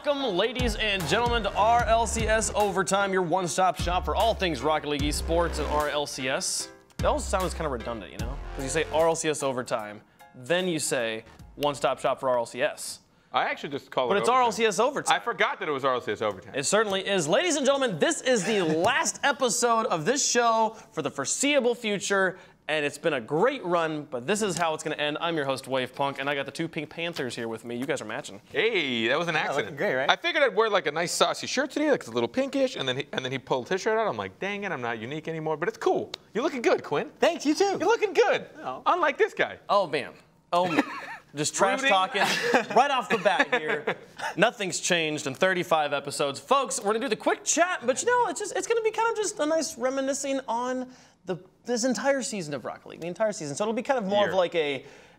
Welcome, ladies and gentlemen, to RLCS Overtime, your one-stop shop for all things Rocket League esports and RLCS. That all sounds kind of redundant, you know? Because you say RLCS Overtime, then you say one-stop shop for RLCS. I actually just call it But it's overtime. RLCS Overtime. I forgot that it was RLCS Overtime. It certainly is. Ladies and gentlemen, this is the last episode of this show for the foreseeable future, and it's been a great run, but this is how it's going to end. I'm your host, Wave Punk, and I got the two Pink Panthers here with me. You guys are matching. Hey, that was an accident. Looking great, right? I figured I'd wear like a nice saucy shirt today, like it's a little pinkish, and then he pulled his shirt out. I'm like, dang it, I'm not unique anymore, but it's cool. You're looking good, Quinn. Thanks, you too. You're looking good. Oh. Unlike this guy. Oh, man. Oh, man. Just trash talking right off the bat here. Nothing's changed in 35 episodes. Folks, we're going to do the quick chat, but you know, it's going to be kind of just a nice reminiscing on this entire season of Rocket League, the entire season. So it'll be kind of more of like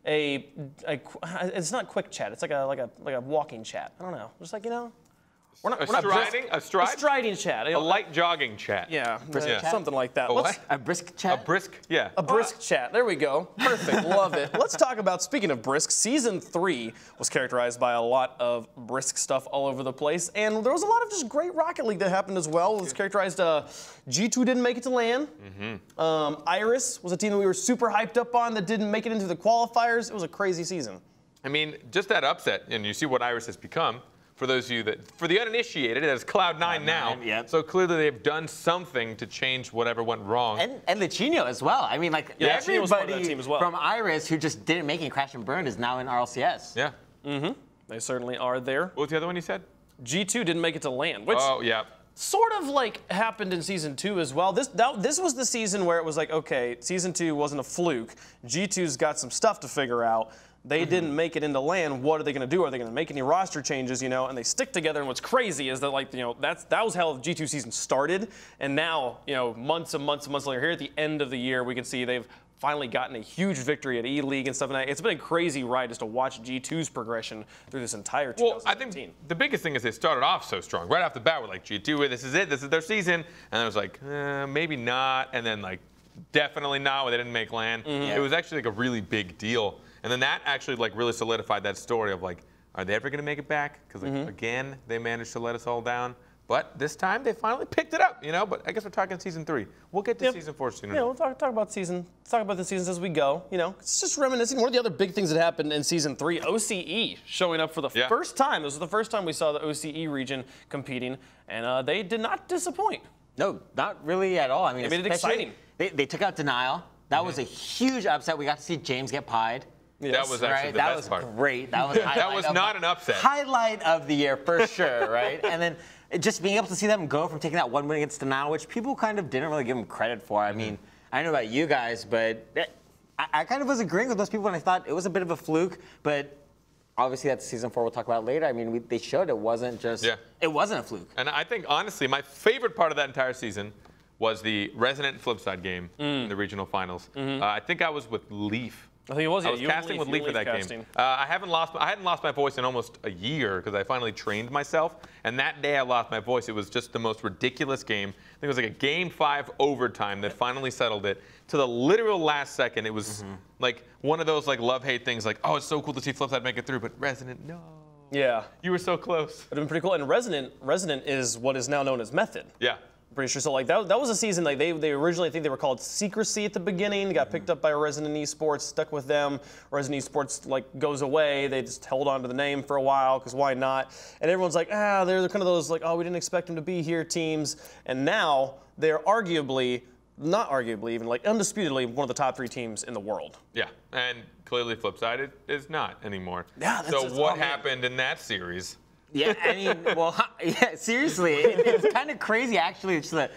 it's not quick chat. It's like a walking chat. I don't know. Just like, you know, we're not A striding chat. A light jogging chat. Yeah, Brisk chat? something like that. A what? A brisk chat? A brisk, yeah. A brisk chat. There we go. Perfect. Love it. Let's talk about, speaking of brisk, Season 3 was characterized by a lot of brisk stuff all over the place. And there was a lot of just great Rocket League that happened as well. It was characterized, G2 didn't make it to LAN. Iris was a team that we were super hyped up on that didn't make it into the qualifiers. It was a crazy season. I mean, just that upset, and you see what Iris has become. For those of you for the uninitiated, it is Cloud9 now. Yep. So clearly they've done something to change whatever went wrong. And Lichinio as well. I mean, like, Yeah, Lichinio was part of that everybody team as well. from Iris who just didn't make it, Crash and Burn, is now in RLCS. Yeah. They certainly are there. What was the other one you said? G2 didn't make it to LAN, which Oh, yeah. sort of like happened in Season 2 as well. This was the season where it was like, okay, Season 2 wasn't a fluke. G2's got some stuff to figure out. They didn't make it into LAN. What are they going to do? Are they going to make any roster changes, you know? And they stick together. And what's crazy is that, like, you know, that was how the G2 season started. And now, you know, months and months and months later, here at the end of the year, we can see they've finally gotten a huge victory at E-League and stuff. And it's been a crazy ride just to watch G2's progression through this entire 2017. Well, I think the biggest thing is they started off so strong. Right off the bat, we're like, G2, this is it. This is their season. And it was like, maybe not. And then, like, definitely not when they didn't make LAN. It was actually, like, a really big deal. And then that actually like really solidified that story of like, are they ever going to make it back? Because like, again, they managed to let us all down. But this time they finally picked it up, you know. But I guess we're talking Season 3. We'll get to Season 4 soon. Yeah, we'll talk about season. Let's talk about the seasons as we go. You know, it's just reminiscing. One of the other big things that happened in Season 3, OCE showing up for the first time. This was the first time we saw the OCE region competing, and they did not disappoint. No, not really at all. I mean, They made it exciting. They took out Denial. That was a huge upset. We got to see James get pied. That was actually the best part. That was great. That was That was not an upset. Highlight of the year for sure, right? And then just being able to see them go from taking that one win against Denial, which people kind of didn't really give them credit for. I mean, I don't know about you guys, but I kind of was agreeing with those people, and I thought it was a bit of a fluke. But obviously, that's Season 4 we'll talk about later. I mean, they showed it wasn't just it wasn't a fluke. And I think honestly, my favorite part of that entire season was the Resonant Flipside game in the regional finals. I think I was with Leaf. I think it was. I was casting with Leaf for that game. I hadn't lost my voice in almost a year because I finally trained myself. And that day I lost my voice. It was just the most ridiculous game. I think it was like a Game 5 overtime that finally settled it. To the literal last second, it was like one of those like love-hate things. Like, oh, it's so cool to see Flipside make it through, but Resonant, no. Yeah. You were so close. It'd been pretty cool. And Resonant is what is now known as Method. Yeah. Pretty sure. So like that was a season like they originally, I think they were called Secrecy at the beginning. Got picked up by Resonant Esports, stuck with them. Resonant Esports like goes away. They just held on to the name for a while because why not? And everyone's like, they're kind of those like, oh, we didn't expect them to be here teams. And now they're arguably, not arguably even, like undisputedly one of the top 3 teams in the world. Yeah, and clearly Flipside is not anymore. Yeah. So what happened in that series? Yeah, I mean, well, yeah, seriously, it's kind of crazy, actually. It's the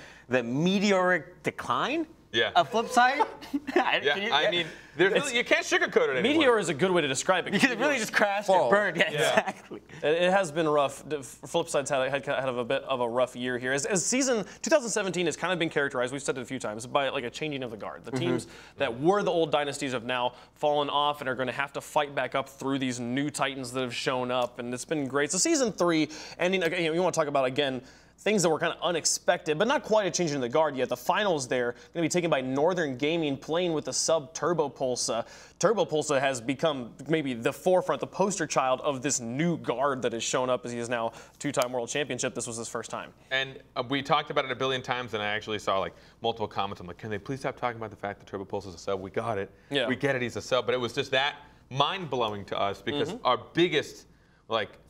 meteoric decline of Flipside. I mean, you can't sugarcoat it anymore. Meteor is a good way to describe it. Because it really just crashed and burned. Yeah, exactly. It has been rough. Flipside's had a bit of a rough year here. As season 2017 has kind of been characterized, we've said it a few times, by like a changing of the guard. The teams that were the old dynasties have now fallen off and are going to have to fight back up through these new titans that have shown up, and it's been great. So season 3 ending, you want to talk about, again, things that were kind of unexpected, but not quite a change in the guard yet. The finals there going to be taken by Northern Gaming, playing with the sub Turbo Pulsa. Turbo Pulsa has become maybe the forefront, the poster child of this new guard that has shown up as he is now two-time world championship. This was his first time. And we talked about it a billion times, and I actually saw like multiple comments. I'm like, can they please stop talking about the fact that Turbo Pulsa is a sub? We got it. Yeah. We get it. He's a sub. But it was just that mind-blowing to us because our biggest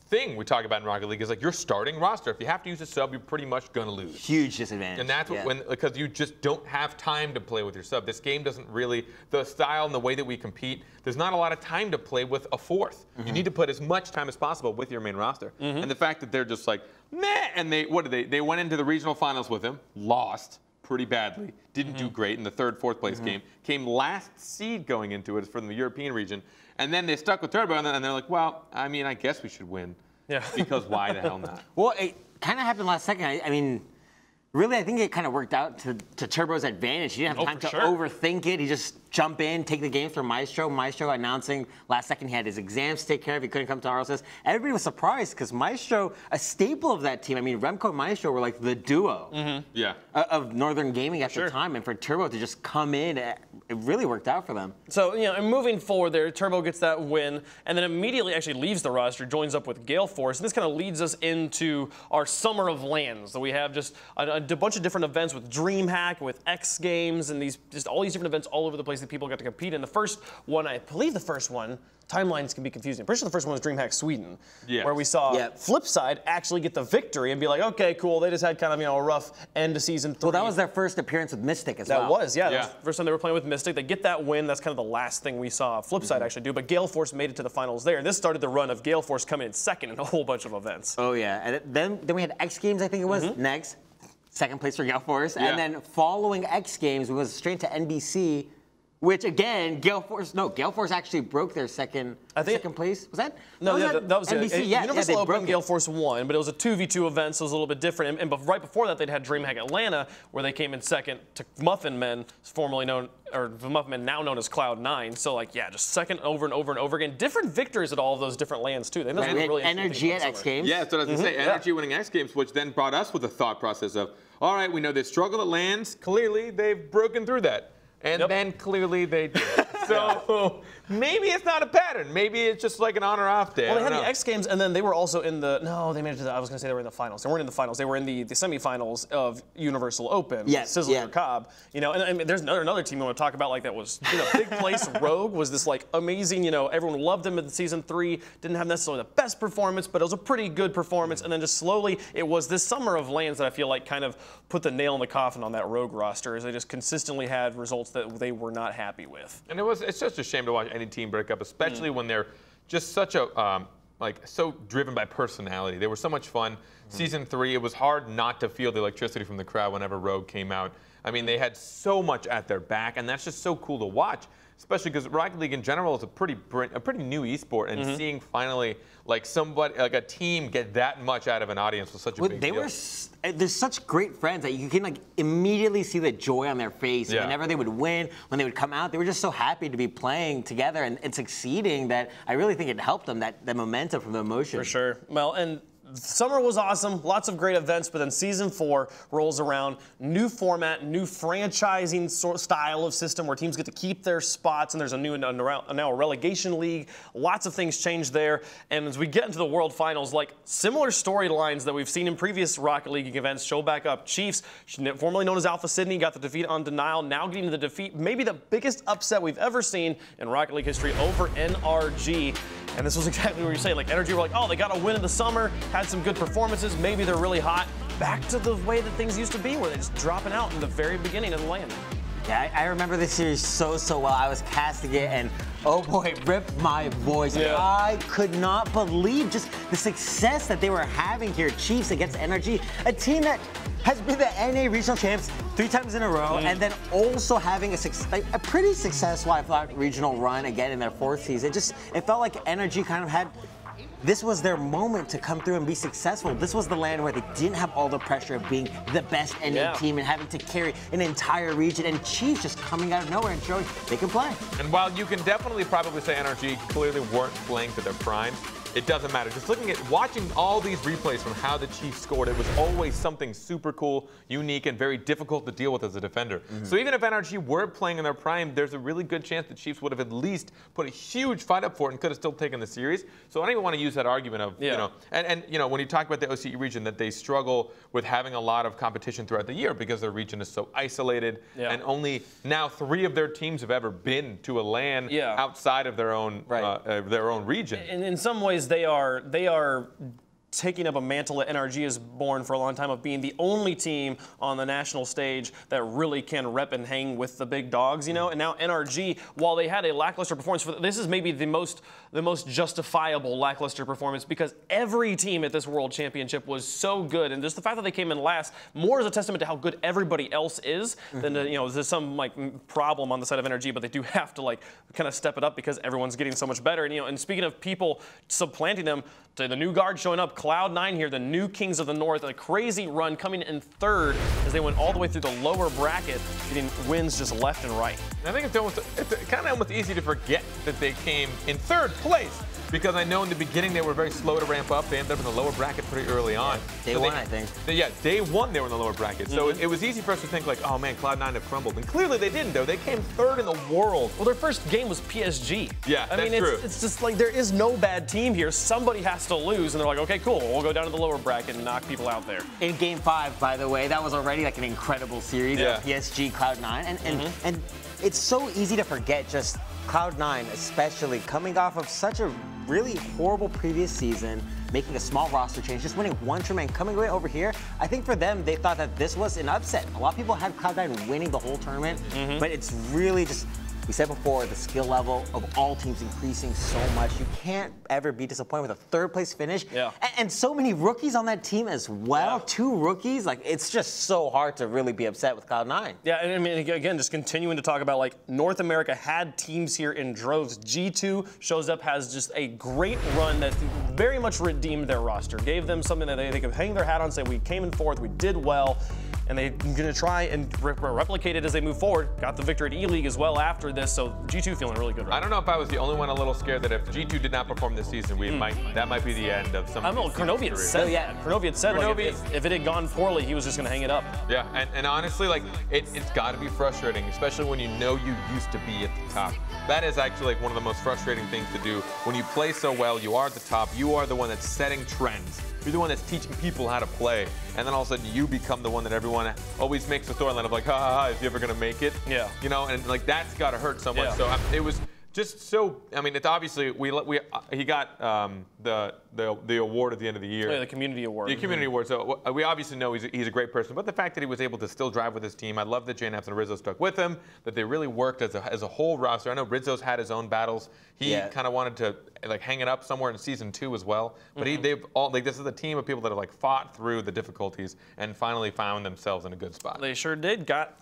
thing we talk about in Rocket League is like your starting roster. If you have to use a sub, you're pretty much gonna lose. Huge disadvantage. And that's because you just don't have time to play with your sub. This game doesn't really, the style and the way that we compete, there's not a lot of time to play with a fourth. You need to put as much time as possible with your main roster. And the fact that they're just like, meh, and they went into the regional finals with him, lost pretty badly, didn't do great in the third, fourth place game, came last seed going into it from the European region, and then they stuck with Turbo, and they're like, well, I mean, I guess we should win. Yeah. Because why the hell not? Well, it kind of happened last second. I mean, really, I think it kind of worked out to Turbo's advantage. He didn't have time to overthink it. He just jump in, take the game from Maestro. Maestro announcing last second he had his exams to take care of. He couldn't come to RLCS. Everybody was surprised because Maestro, a staple of that team. I mean, Remco and Maestro were like the duo of Northern Gaming at the time. And for Turbo to just come in, it really worked out for them. So, and moving forward there, Turbo gets that win and then immediately actually leaves the roster, joins up with Gale Force. And this kind of leads us into our Summer of LANs. So we have just a bunch of different events with DreamHack, with X Games, and just all these different events all over the place that people got to compete in. The first one, I believe the first one, timelines can be confusing. I'm pretty sure the first one was DreamHack Sweden, where we saw Flipside actually get the victory and be like, okay, cool, they just had kind of a rough end to season 3. Well, that was their first appearance with Mystic as well. That was, that was the first time they were playing with Mystic. They get that win. That's kind of the last thing we saw Flipside actually do. But Gale Force made it to the finals there. This started the run of Gale Force coming in second in a whole bunch of events. Oh, yeah. And then we had X Games, I think it was, next. Second place for Gale Force. And then following X Games, we went straight to NBC, which again, Gale Force actually broke their second place. Was that? No, that was NBC. Universal Open, Gale Force won, but it was a 2v2 event, so it was a little bit different. And right before that, they'd had DreamHack Atlanta, where they came in second to Muffin Men, formerly known, or the Muffin Men now known as Cloud9. So just second over and over and over again. Different victories at all of those different LANs too. They had really Energy at X Games. Yeah, that's what I was going to say. Energy winning X Games, which then brought us with the thought process of, all right, we know they struggle at LANs. Clearly, they've broken through that. And then clearly they did. So maybe it's not a pattern. Maybe it's just like an on or off day. Well, they had the X Games, and then they were also in the. No, they made it to the. I was going to say they were in the finals. They weren't in the finals. They were in the semifinals of Universal Open. Yes. Sizzler or Cobb. And there's another team I want to talk about that was big place. Rogue was this amazing. Everyone loved him in season 3. Didn't have necessarily the best performance, but it was a pretty good performance. And then just slowly, it was this Summer of LANs that I feel like kind of put the nail in the coffin on that Rogue roster, as they just consistently had results that they were not happy with. And it's just a shame to watch any team break up, especially when they're just such a so driven by personality. They were so much fun. Season 3, it was hard not to feel the electricity from the crowd whenever Rogue came out. I mean, they had so much at their back, and that's just so cool to watch. Especially because Rocket League in general is a pretty new esport, and seeing finally a team get that much out of an audience was such a big deal. They're such great friends that you can immediately see the joy on their face whenever they would win, when they would come out. They were just so happy to be playing together and succeeding that I really think it helped them, that momentum from the emotion. For sure. Well, and summer was awesome, lots of great events, but then season 4 rolls around, new format, new franchising style of system where teams get to keep their spots, and there's now a relegation league. Lots of things changed there, and as we get into the World Finals, similar storylines that we've seen in previous Rocket League events show back up. Chiefs, formerly known as Alpha Sydney, got the defeat on Denial, now getting the defeat, maybe the biggest upset we've ever seen in Rocket League history over NRG. And this was exactly what you're saying. NRG were oh, they got a win in the summer, had some good performances, maybe they're really hot. Back to the way that things used to be, where they're just dropping out in the very beginning of the LAN. Yeah, I remember this series so well. I was casting it, and oh boy, it ripped my voice. Yeah. I could not believe just the success that they were having here. Chiefs against NRG, a team that has been the NA regional champs 3 times in a row, and then also having a pretty successful, I thought, regional run again in their 4th season. It felt like NRG kind of had. This was their moment to come through and be successful. This was the LAN where they didn't have all the pressure of being the best NA team and having to carry an entire region, and Chiefs just coming out of nowhere and showing they can play. And while you can definitely probably say NRG clearly weren't playing to their prime, it doesn't matter. Just watching all these replays from how the Chiefs scored, it was always something super cool, unique, and very difficult to deal with as a defender. So even if NRG were playing in their prime, there's a really good chance the Chiefs would have at least put a huge fight up for it and could have still taken the series. So I don't even want to use that argument of, you know, and you know, when you talk about the OCE region, that they struggle with having a lot of competition throughout the year because their region is so isolated, and only now 3 of their teams have ever been to a LAN outside of their own region. And in some ways, they are taking up a mantle that NRG has borne for a long time of being the only team on the national stage that really can rep and hang with the big dogs, you know. And now NRG, while they had a lackluster performance, this is maybe the most justifiable lackluster performance because every team at this World Championship was so good, and just the fact that they came in last more is a testament to how good everybody else is than to, you know, there's some like problem on the side of NRG, but they do have to like kind of step it up because everyone's getting so much better. And you know, and speaking of people supplanting them, to the new guard showing up, Cloud9 here, the new Kings of the North, a crazy run coming in 3rd as they went all the way through the lower bracket, getting wins just left and right. I think it's kind of almost easy to forget that they came in 3rd place because I know in the beginning they were very slow to ramp up. They ended up in the lower bracket pretty early on. Day one, I think. Day 1 they were in the lower bracket. So it was easy for us to think like, oh man, Cloud9 have crumbled. And clearly they didn't though. They came 3rd in the world. Well, their first game was PSG. Yeah, I mean, it's just like there is no bad team here. Somebody has to lose, and they're like, okay, cool, we'll go down to the lower bracket and knock people out there. In Game 5, by the way, that was already like an incredible series of PSG, Cloud9, and it's so easy to forget just Cloud9, especially coming off of such a really horrible previous season, making a small roster change, just winning 1 tournament, coming away over here. I think for them, they thought that this was an upset. A lot of people had Cloud9 winning the whole tournament, but it's really just, we said before, the skill level of all teams increasing so much. You can't ever be disappointed with a 3rd place finish. And so many rookies on that team as well. 2 rookies. Like, it's just so hard to really be upset with Cloud9. Yeah, and I mean, again, just continuing to talk about, like, North America had teams here in droves. G2 shows up, has just a great run that very much redeemed their roster. Gave them something that they could hang their hat on, say, we came in 4th, we did well. And they're going to try and replicate it as they move forward. Got the victory at E-League as well after this, so G2 feeling really good right I don't know if I was the only one a little scared that if G2 did not perform this season, that might be the end of some of these Cronovi had said, Cronovi had said like, if it had gone poorly, he was just going to hang it up. Yeah, and honestly, like, it's got to be frustrating, especially when you know you used to be at the top. That is actually like one of the most frustrating things to do. When you play so well, you are at the top, you are the one that's setting trends. You're the one that's teaching people how to play, and then all of a sudden you become the one that everyone always makes the storyline of like, ha ha ha, is he ever gonna make it? Yeah. You know, and like that's gotta hurt so much. So it was just so. I mean, it's obviously he got the award at the end of the year. Yeah, the community award. The community award. So we obviously know he's a great person, but the fact that he was able to still drive with his team, I love that JKnaps and Rizzo stuck with him. That they really worked as a whole roster. I know Rizzo's had his own battles. He kind of wanted to like hang it up somewhere in season 2 as well. But they've all like this is a team of people that have like fought through the difficulties and finally found themselves in a good spot. They sure did. Got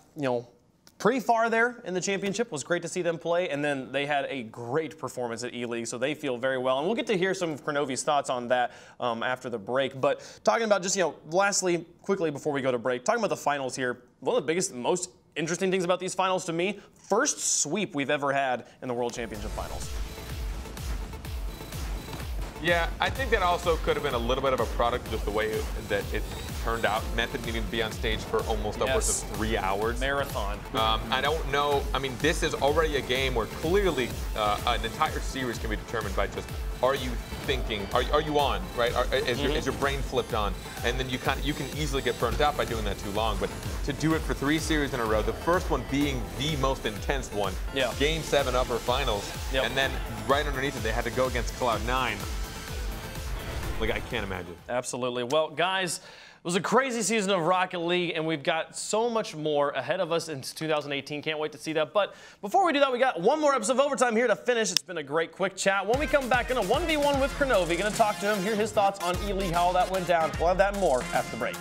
pretty far there in the championship. It was great to see them play, and then they had a great performance at E-League, so they feel very well. And we'll get to hear some of Cronovi's thoughts on that after the break. But talking about just, lastly, quickly before we go to break, talking about the finals here, one of the biggest, most interesting things about these finals to me, first sweep we've ever had in the World Championship Finals. Yeah, I think that also could have been a little bit of a product of just the way that it turned out. Method needing to be on stage for almost upwards of 3 hours. Marathon. I don't know. I mean, this is already a game where clearly an entire series can be determined by just, are you thinking, are you on, right? Is your brain flipped on? And then you can easily get burnt out by doing that too long. But to do it for 3 series in a row, the first one being the most intense one, Game 7 upper finals, and then right underneath it, they had to go against Cloud9. Like, I can't imagine. Absolutely. Well, guys, it was a crazy season of Rocket League, and we've got so much more ahead of us in 2018. Can't wait to see that. But before we do that, we got one more episode of Overtime here to finish. It's been a great quick chat. When we come back, in a 1v1 with Cronovi, going to talk to him, hear his thoughts on E-League, how all that went down. We'll have that and more after the break.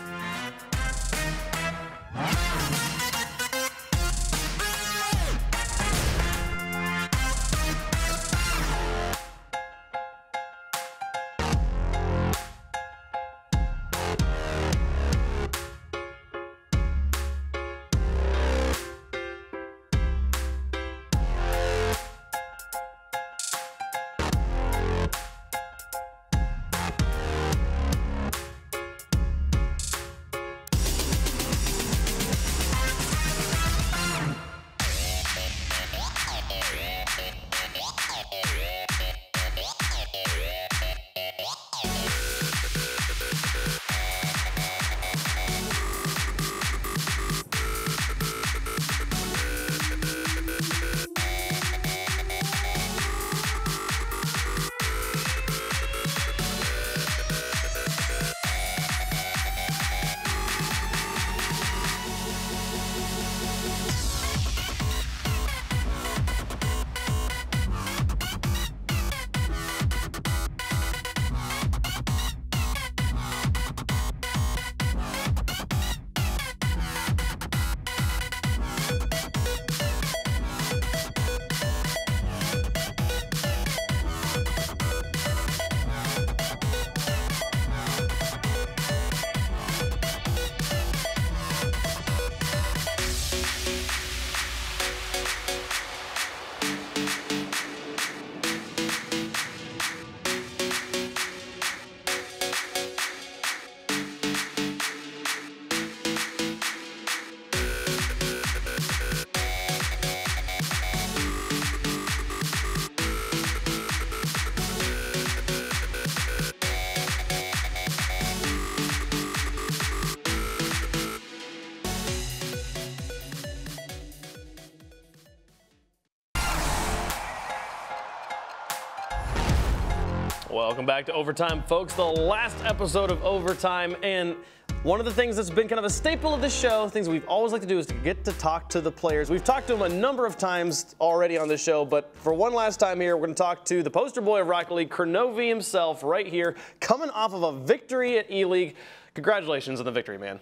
Welcome back to Overtime, folks. The last episode of Overtime, and one of the things that's been kind of a staple of this show, things we've always liked to do, is to get to talk to the players. We've talked to them a number of times already on the show, but for one last time here, we're going to talk to the poster boy of Rocket League, Cronovi himself, right here, coming off of a victory at E-League. Congratulations on the victory, man.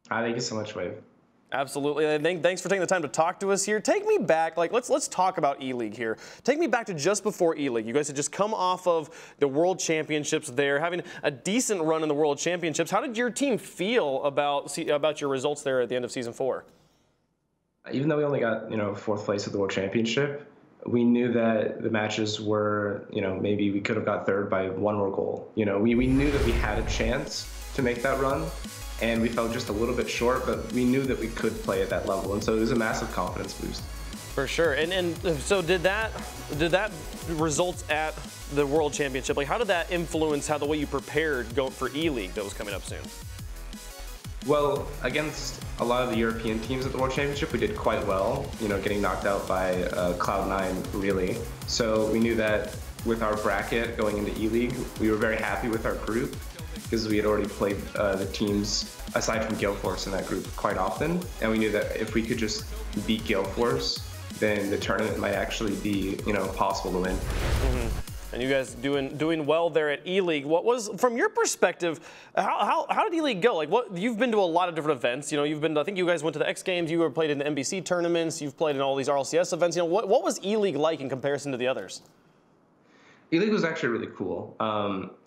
Thank you so much, Wave. Absolutely, and thanks for taking the time to talk to us here. Take me back, let's talk about E-League here. Take me back to just before E-League. You guys had just come off of the World Championships there, having a decent run in the World Championships. How did your team feel about your results there at the end of Season 4? Even though we only got, 4th place at the World Championship, we knew that the matches were, maybe we could have got 3rd by 1 more goal. We knew that we had a chance to make that run. And we fell just a little bit short, but we knew that we could play at that level, and so it was a massive confidence boost. For sure. And so did that result at the World Championship? Like, how did that influence the way you prepared going for E-League that was coming up soon? Well, against a lot of the European teams at the World Championship, we did quite well. Getting knocked out by Cloud9 really. So we knew that with our bracket going into E-League, we were very happy with our group, because we had already played the teams aside from Gale Force in that group quite often, and we knew that if we could just beat Gale Force, then the tournament might actually be, possible to win. And you guys doing well there at E-League. What was, from your perspective, how did E-League go? Like, you've been to a lot of different events. I think you guys went to the X Games. You played in the NBC tournaments. You've played in all these RLCS events. What was E-League like in comparison to the others? E-League was actually really cool.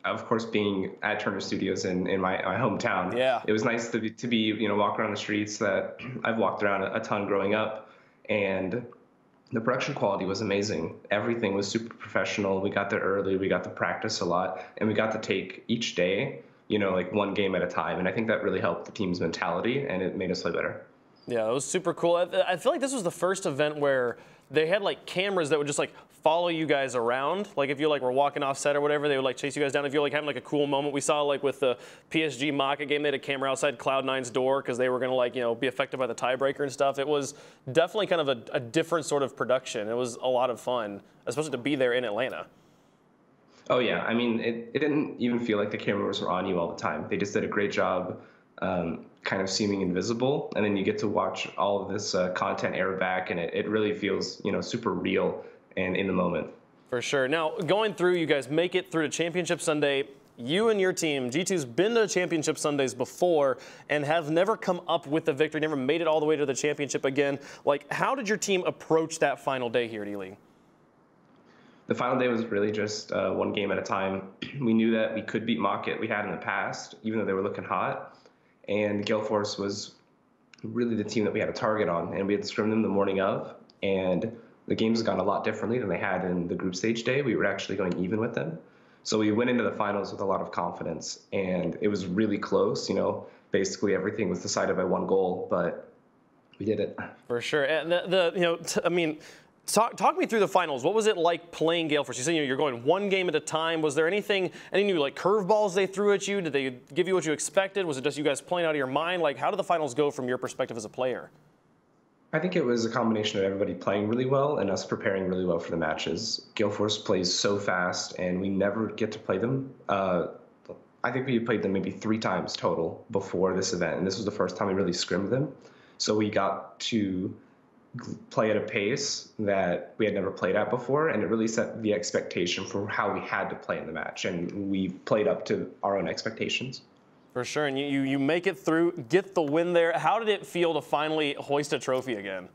Of course, being at Turner Studios in my hometown, yeah, it was nice to be walk around the streets that I've walked around a ton growing up, and the production quality was amazing. Everything was super professional. We got there early. We got to practice a lot, and we got to take each day, like one game at a time. And I think that really helped the team's mentality, and it made us play better. Yeah, it was super cool. I feel like this was the first event where they had cameras that would just follow you guys around. Like if you were walking off set or whatever, they would chase you guys down. If you're having a cool moment, we saw with the PSG Maka game, they had a camera outside Cloud9's door because they were gonna be affected by the tiebreaker and stuff. It was definitely kind of a different sort of production. It was a lot of fun, especially to be there in Atlanta. Oh yeah, I mean it didn't even feel like the cameras were on you all the time. They just did a great job. Kind of seeming invisible, and then you get to watch all of this content air back, and it really feels super real and in the moment. For sure. Now going through, you guys make it through to Championship Sunday. You and your team, G2's been to Championship Sundays before and have never come up with the victory, never made it all the way to the championship again. How did your team approach that final day here at E-League? The final day was really just one game at a time. We knew that we could beat Maka. We had in the past, even though they were looking hot. And Gale Force was really the team that we had a target on, and we had scrimmed them the morning of, and the games gone a lot differently than they had in the group stage day. We were actually going even with them. So we went into the finals with a lot of confidence, and it was really close. Basically everything was decided by 1 goal, but we did it. For sure. And Talk me through the finals. What was it like playing Gale Force? You said you're going one game at a time. Was there any new curveballs they threw at you? Did they give you what you expected? Was it just you guys playing out of your mind? How did the finals go from your perspective as a player? I think it was a combination of everybody playing really well and us preparing really well for the matches. Gale Force plays so fast, and we never get to play them. I think we played them maybe 3 times total before this event, and this was the first time we really scrimmed them. So we got to play at a pace that we had never played at before, and it really set the expectation for how we had to play in the match, and we played up to our own expectations. For sure, and you make it through, get the win there. How did it feel to finally hoist a trophy again?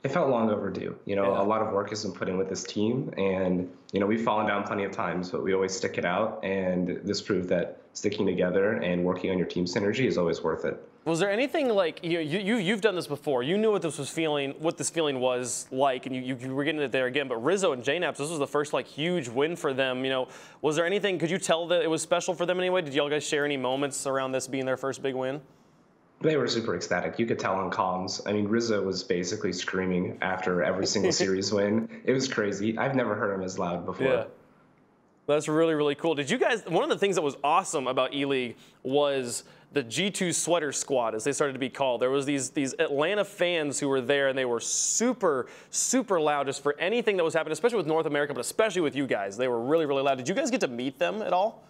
It felt long overdue. A lot of work has been put in with this team, and we've fallen down plenty of times, but we always stick it out, and this proved that sticking together and working on your team synergy is always worth it. Was there anything you've done this before? You knew what this feeling was like, and you were getting it there again. But Rizzo and JKnaps, this was the first huge win for them. Was there anything? Could you tell that it was special for them anyway? Did y'all guys share any moments around this being their first big win? They were super ecstatic. You could tell on comms. I mean, Rizzo was basically screaming after every single series win. It was crazy. I've never heard him as loud before. Yeah. That's really, really cool. Did you guys, one of the things that was awesome about E-League was the G2 sweater squad, as they started to be called. There was these Atlanta fans who were there, and they were super, super loud just for anything that was happening, especially with North America, but especially with you guys. They were really, really loud. Did you guys get to meet them at all?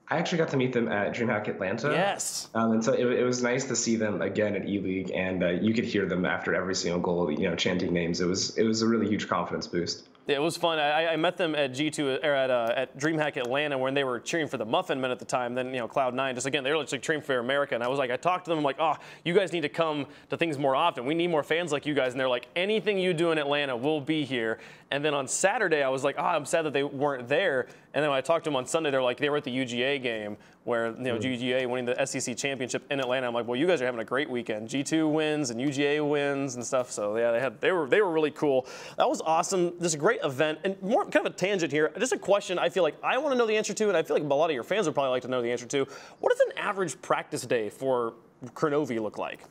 I actually got to meet them at DreamHack Atlanta. Yes. And so it was nice to see them again at E-League, and you could hear them after every single goal, chanting names. It was a really huge confidence boost. Yeah, it was fun. I met them at G2 or at DreamHack Atlanta when they were cheering for the Muffin Men at the time. Then Cloud9. Just again, they were like cheering for America, and I talked to them. I'm like, oh, you guys need to come to things more often. We need more fans like you guys. And they're like, anything you do in Atlanta, we'll be here. And then on Saturday, I was like, I'm sad that they weren't there. And then when I talked to them on Sunday, they're like, they were at the UGA game where UGA winning the SEC championship in Atlanta. I'm like, well, you guys are having a great weekend. G2 wins and UGA wins and stuff. So yeah, they were really cool. That was awesome. Just a great event. And more kind of a tangent here. Just a question I feel like I want to know the answer to, and I feel like a lot of your fans would probably like to know the answer to. What does an average practice day for Kronovi look like?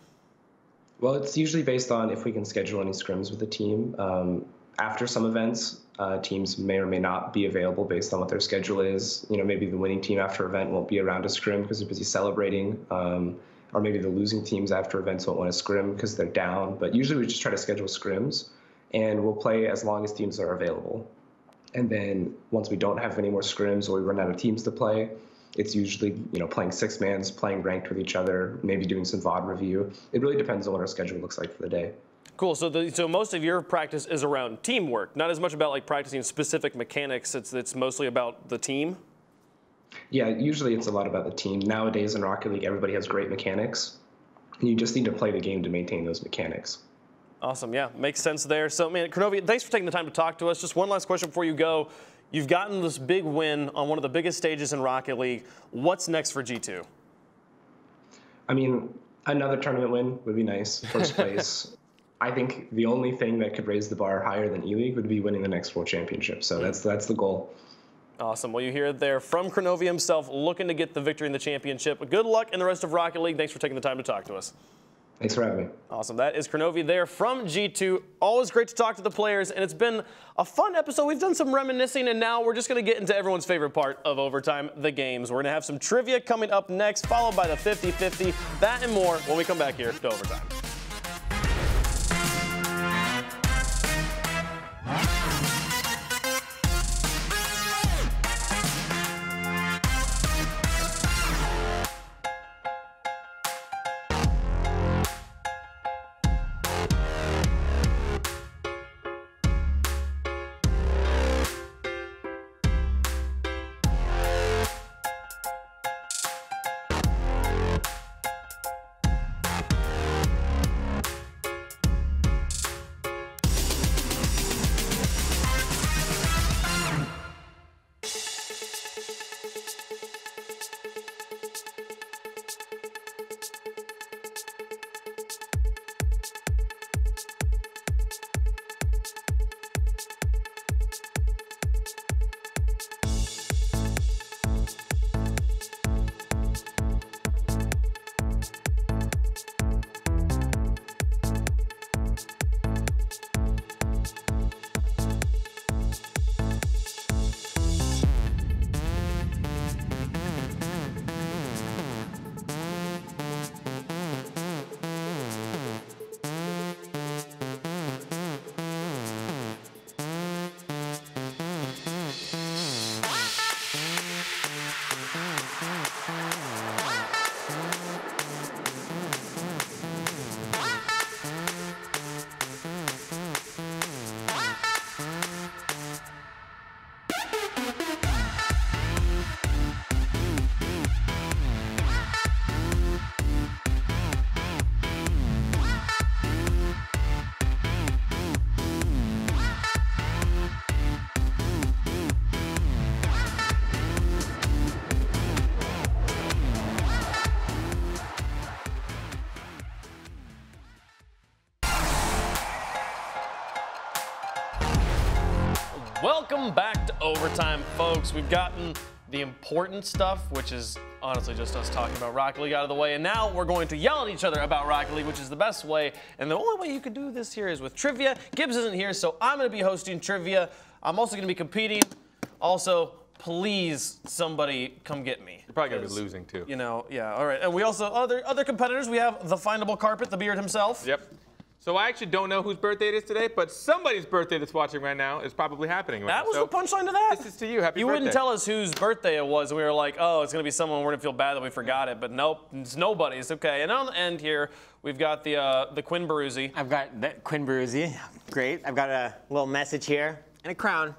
Well, it's usually based on if we can schedule any scrims with the team. After some events, teams may or may not be available based on what their schedule is. Maybe the winning team after event won't be around to scrim because they're busy celebrating. Or maybe the losing teams after events won't want to scrim because they're down. But usually we just try to schedule scrims, and we'll play as long as teams are available. And then once we don't have any more scrims or we run out of teams to play, it's usually playing six-mans, playing ranked with each other, maybe doing some VOD review. It really depends on what our schedule looks like for the day. Cool. So most of your practice is around teamwork, not as much about like practicing specific mechanics. It's mostly about the team. Yeah, usually it's a lot about the team. Nowadays in Rocket League, everybody has great mechanics, and you just need to play the game to maintain those mechanics. Awesome. Yeah, makes sense there. So, man, Kronovi, thanks for taking the time to talk to us. Just one last question before you go. You've gotten this big win on one of the biggest stages in Rocket League. What's next for G2? I mean, another tournament win would be nice. First place. I think the only thing that could raise the bar higher than E-League would be winning the next World Championship. So that's the goal. Awesome. Well, you hear it there from Kronovi himself, looking to get the victory in the championship. Good luck in the rest of Rocket League. Thanks for taking the time to talk to us. Thanks for having me. Awesome. That is Kronovi there from G2. Always great to talk to the players, and it's been a fun episode. We've done some reminiscing, and now we're just going to get into everyone's favorite part of Overtime, the games. We're going to have some trivia coming up next, followed by the 50-50. That and more when we come back here to Overtime. Welcome back to Overtime, folks. We've gotten the important stuff, which is honestly just us talking about Rocket League, out of the way, and now we're going to yell at each other about Rocket League, which is the best way, and the only way you could do this here is with trivia. Gibbs isn't here, so I'm going to be hosting trivia. I'm also going to be competing. Also, please, somebody come get me. You're probably going to be losing, too. You know, yeah, all right. And we also, other competitors, we have the Findable Carpet, the Beard himself. Yep. So I actually don't know whose birthday it is today, but somebody's birthday that's watching right now is probably happening right That now. was So the punchline to that? This is to you. Happy You birthday. wouldn't tell us whose birthday it was. We were like, oh, it's going to be someone. We're going to feel bad that we forgot it. But nope, it's nobody's. Okay, and on the end here, we've got the Quinn Baruzzi. I've got Quinn Baruzzi. Great. I've got a little message here and a crown.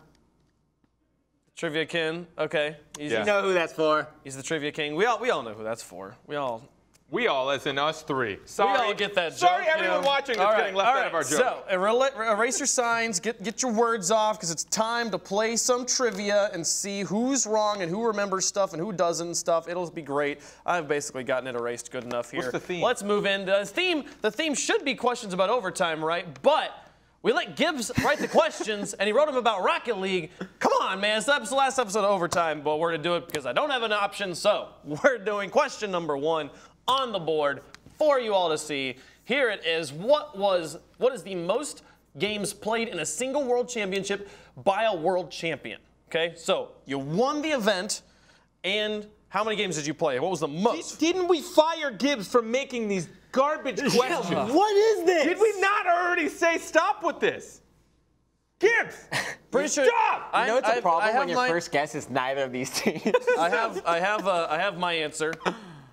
Trivia King. Okay. Yeah. You know who that's for. He's the Trivia King. We all know who that's for. We all as in us three. Sorry. We all get that Sorry, joke, everyone you know. watching that's getting left out of our joke. So, erase your signs, get your words off, because it's time to play some trivia and see who's wrong and who remembers stuff and who doesn't and stuff. It'll be great. I've basically gotten it erased good enough here. What's the theme? Let's move in. The theme should be questions about overtime, right? But we let Gibbs write the questions, and he wrote them about Rocket League. Come on, man. It's the last episode of Overtime, but we're going to do it because I don't have an option. So we're doing question number 1 on the board for you all to see. Here it is. What is the most games played in a single world championship by a world champion? Okay, so you won the event, and how many games did you play? What was the most? Didn't we fire Gibbs for making these garbage questions? What is this? Did we not already say stop with this? Gibbs! Pretty sure. Stop! You know it's a I problem have when your my- first guess is neither of these teams. I have my answer.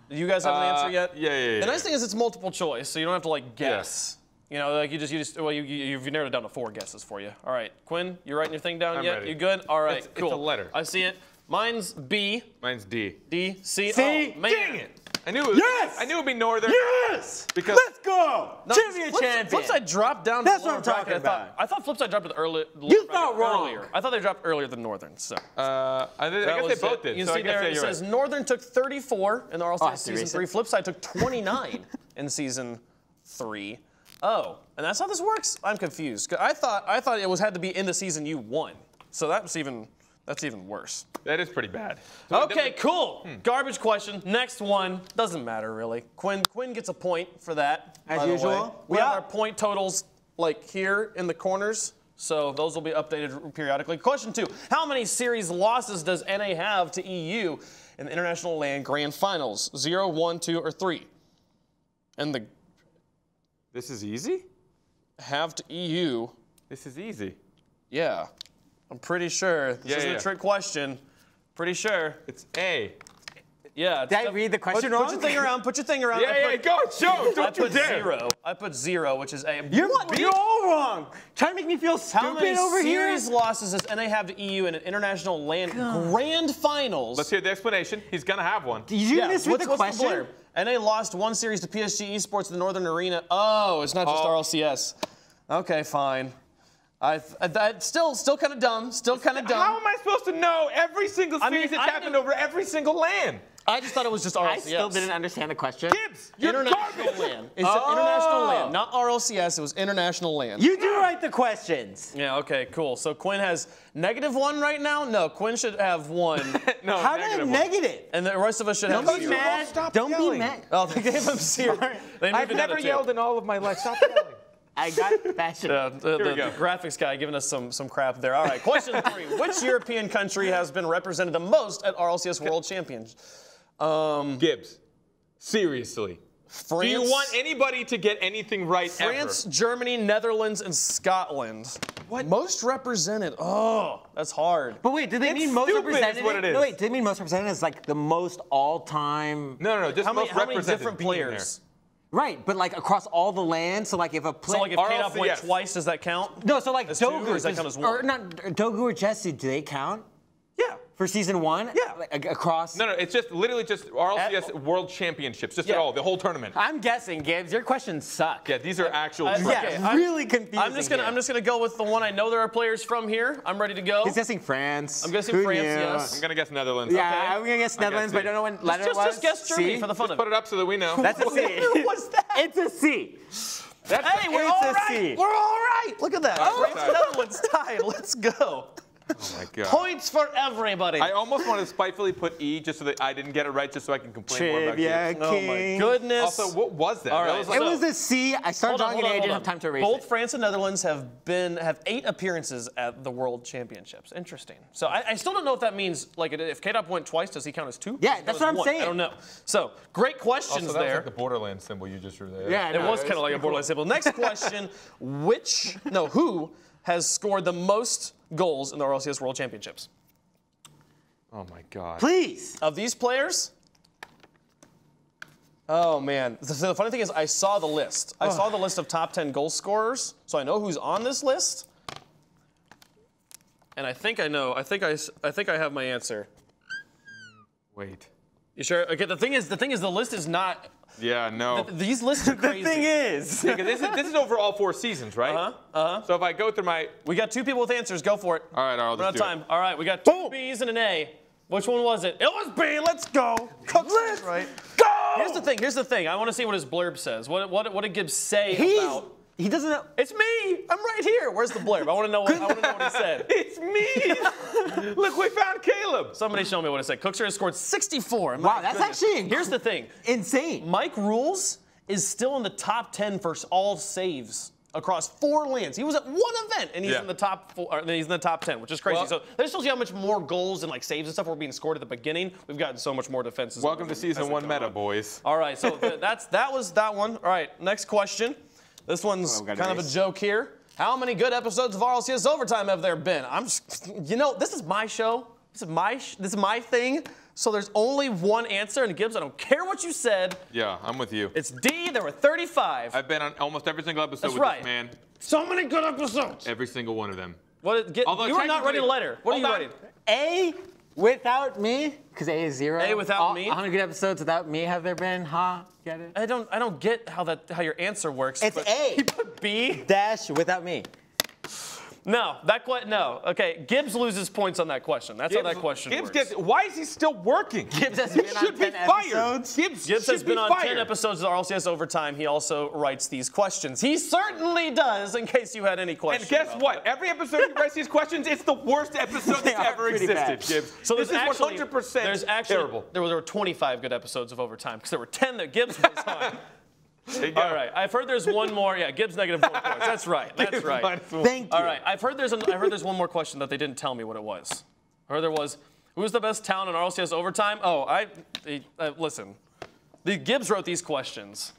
Do you guys have an answer yet? Yeah. The nice thing is it's multiple choice, so you don't have to like guess. You know, like you've narrowed it down to 4 guesses for you. All right, Quinn, you writing your thing down I'm yet? ready. You good? All right, It's cool. a letter. I see it. Mine's B, Mine's D. D, C. C? Oh, man. Dang it! I knew it was. Yes! I knew it'd be Northern. Yes! Because Let's go! No, Trivia Flipside- champion. Flipside dropped down. That's to the what lower I'm talking bracket. about. I thought Flipside dropped to the early. You bracket thought wrong. Earlier. I thought they dropped earlier than Northern. So. I guess they both did. You So see I guess there, yeah, it you're says right. Northern took 34 in the RLCS that's season recent. 3. Flipside took 29 in season 3. Oh, and that's how this works? I'm confused. I thought it had to be in the season you won. So that's even worse. That is pretty bad. Okay, cool. Garbage question. Next one. Doesn't matter really. Quinn gets a point for that. As by the usual. way. We Yeah. have our point totals like here in the corners. So those will be updated periodically. Question 2. How many series losses does NA have to EU in the International LAN Grand Finals? 0, 1, 2, or 3? And This is easy? have to EU, This is easy. yeah. I'm pretty sure. This isn't Yeah. a trick question. Pretty sure. It's A. Yeah. Did I read the question Put wrong? your thing around. Put your thing around. Yeah, go, show. I Don't you put dare. 0. I put 0, which is A. You're all wrong. Trying to make me feel How many stupid over here. series losses does NA have to EU in an international LAN Grand Finals? Let's hear the explanation. He's gonna have one. Did you misread what's the question? blurb? NA lost 1 series to PSG Esports in the Northern Arena. Oh, it's not just RLCS. Okay, fine. I still kind of dumb. Still kind of dumb. How am I supposed to know every single I mean, series that's I happened knew- over every single LAN? I just thought it was just RLCS. I still didn't understand the question. Gibbs, you're International garbage. LAN. It's international LAN, not RLCS. It was international LAN. You do write the questions. Yeah. Okay. Cool. So Quinn has -1 right now. No, Quinn should have 1, No, How did negative it one. negative? and the rest of us should have Don't be 0. mad. Stop Don't be yelling. mad. Oh, they gave him 0. They moved I've it down never to 2. yelled in all of my life. Stop yelling. I got fashion. The we go. graphics guy giving us some crap there. All right, question 3. Which European country has been represented the most at RLCS World Champions? Gibbs, seriously. France, Do you want anybody to get anything right France, ever? Germany, Netherlands, and Scotland. What? Most represented. Oh, that's hard. But wait, did they It's mean most stupid is represented? what it is. No, wait, did they mean most represented as like the most all-time? No, just How many, most how many represented different being there. players? Right, but like across all the lands. So like if a player. So like if K-Dop went yes. twice, does that count? no, so like That's 2, Dogu or does that count as 1? or not Dogu or Jesse, do they count Yeah. for season 1? Yeah. Like, across. No, it's just literally just RLCS World Championships, just Yeah. all, the whole tournament. I'm guessing, Gibbs. Your questions suck. Yeah, these are actual. I- true. Yeah, Okay, I'm- really confusing. I'm just gonna go with the one I know there are players from here. I'm ready to go. He's guessing France. I'm guessing Who France, knew? yes. I'm gonna guess Netherlands. Yeah, Okay. I'm gonna guess Netherlands, C. but I don't know what letter it was. Just guess Germany C? for the fun Just of put it. it up so that we know. That's a C. What's that? It's a C. That's Hey, we're It's all a right. C. We're all right. Look at that. All right, France and Netherlands tied. Let's go. Oh my God. Points for everybody. I almost want to spitefully put E just so that I didn't get it right, just so I can complain more about Trivia Gibbs. Oh my King. goodness. Also, what was that? All That right, was so- like, It was a C. I started drawing it. I didn't have time to erase Both it. France and Netherlands have 8 appearances at the World Championships. Interesting. So I still don't know if that means, like, if K-Dop went twice, does he count as 2? Yeah, Does he that's count what as I'm 1? I saying. don't know. So great questions also, that was there. like the Borderlands symbol you just drew there. Yeah, I It know, was kind of like a borderline symbol. Next question: who has scored the most goals in the RLCS World Championships? Oh my God. Please. Of these players? Oh man. So the funny thing is, I saw the list. I saw the list of top 10 goal scorers, so I know who's on this list. And I think I know. I think I have my answer. Wait. You sure? Okay. The thing is, the list is not. Yeah, no. These lists are crazy. The thing is, Yeah, 'cause this is over all 4 seasons, right? So if I go through my. We got 2 people with answers. Go for it. All right, I'll We're out just of do time. All right, we got 2 B's and an A. Which one was it? It was B. Let's go. Let's right. go. Here's the thing. I want to see what his blurb says. What did Gibbs say about? He doesn't know. It's me. I'm right here. Where's the blurb? I want to know what he said. It's me! Look, we found Caleb! Somebody show me what it said. Cookster has scored 64. My Wow, that's goodness. actually Here's the thing. Insane. Mike Rules is still in the top 10 for all saves across 4 lands. He was at 1 event and he's Yeah. in the top 4. Or he's in the top 10, which is crazy. Well- So that just shows you how much more goals and like saves and stuff were being scored at the beginning. We've gotten so much more defenses. Welcome to as season they 1 go meta, on. boys. All right, so that was that one. All right, next question. This one's we got kind of a erase. joke here. How many good episodes of RLCS Overtime have there been? This is my show. This is my thing. So there's only one answer, and Gibbs, I don't care what you said. Yeah, I'm with you. It's D. There were 35. I've been on almost every single episode That's with right. this man. So many good episodes. Every single one of them. You Although are not writing a technically- letter. What are you Hold on. writing? A without me, because A is 0. A without me? 100 good episodes without me have there been? Huh? Get it? I don't get how your answer works. It's but A. You put B. Dash without me. No, no. Okay, Gibbs loses points on that question. That's how that question Gibbs works. gets. Why is he still working? Gibbs has He been on should be 10 fired. episodes. Gibbs Gibbs should has been be on fired. 10 episodes of RLCS Overtime. He also writes these questions. He certainly does, in case you had any And questions. guess about what? Every episode he writes these questions, it's the worst episode They that's are ever pretty existed, bad. Gibbs. So this is there's actually 100% terrible. There were 25 good episodes of Overtime because there were 10 that Gibbs was on. There you go. All right, I've heard there's one more. Yeah, Gibbs negative 4 points. That's right. That's Gibbs right. minus 1. Thank you. All right, I've heard there's one more question that they didn't tell me what it was. I heard there was, who's the best talent in RLCS Overtime? Oh, listen. The Gibbs wrote these questions.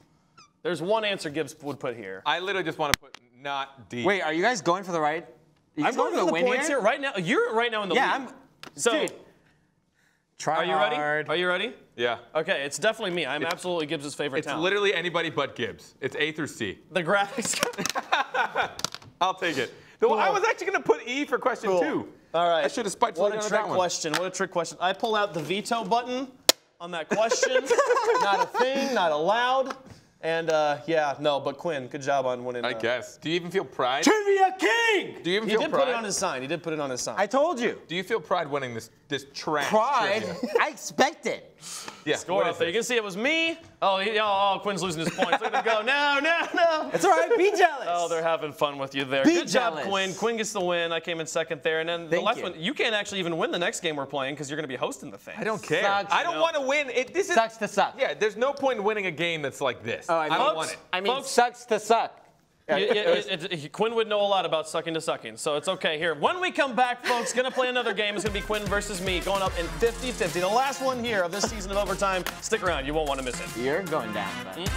There's one answer Gibbs would put here. I literally just want to put not D. Wait, are you guys going for the right? I'm going for the win points here right now. You're right now in the Yeah, lead. I'm. So, Dude, try are you ready? hard. Are you ready? Yeah. Okay, it's definitely me. I'm absolutely Gibbs' favorite It's talent. literally anybody but Gibbs. It's A through C. The graphics. I'll take it. Though I was actually going to put E for question 2. All right. I should have spitefully What a done trick that one. question. What a trick question. I pull out the veto button on that question. Not a thing, not allowed. And but Quinn, good job on winning. I guess. Do you even feel pride? Trivia King! Do you even He feel did pride? put it on his sign. He did put it on his sign. I told you. Do you feel pride winning this trash? Pride. trivia? I expect it. Yeah. Score what out is there. You this? can see it was me. Quinn's losing his points. Look at him go. No. It's all right. Be jealous. Oh, they're having fun with you there. Be Good jealous. job, Quinn. Quinn gets the win. I came in second there. And then the Thank last you. one, you can't actually even win the next game we're playing because you're going to be hosting the thing. I don't care. Sucks, I don't want to win. This is Sucks to suck. Yeah, there's no point in winning a game that's like this. Oh, I don't Folks, want it. I mean, Folks- sucks to suck. Quinn would know a lot about sucking to sucking, so it's okay. Here, when we come back, folks, gonna play another game. It's gonna be Quinn versus me, going up in 50-50. The last one here of this season of Overtime. Stick around, you won't want to miss it. You're going down. Bud.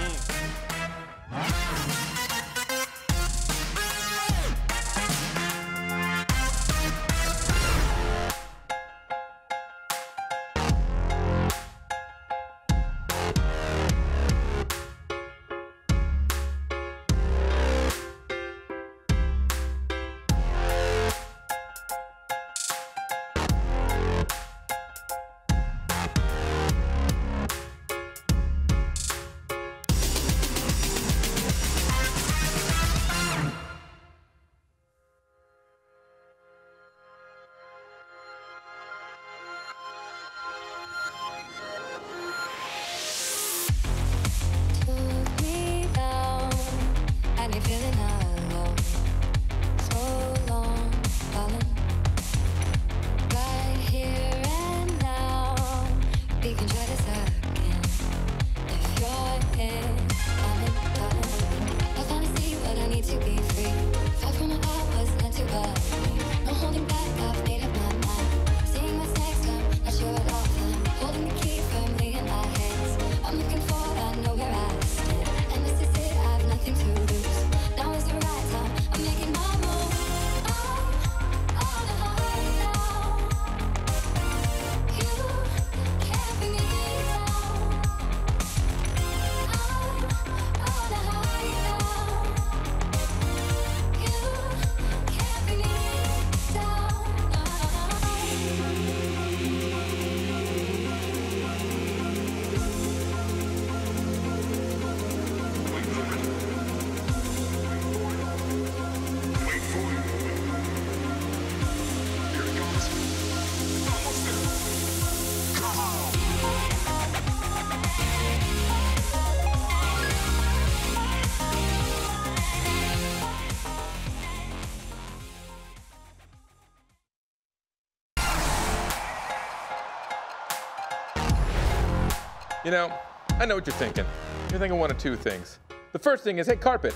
You know, I know what you're thinking. You're thinking one of two things. The first thing is, hey, Carpet,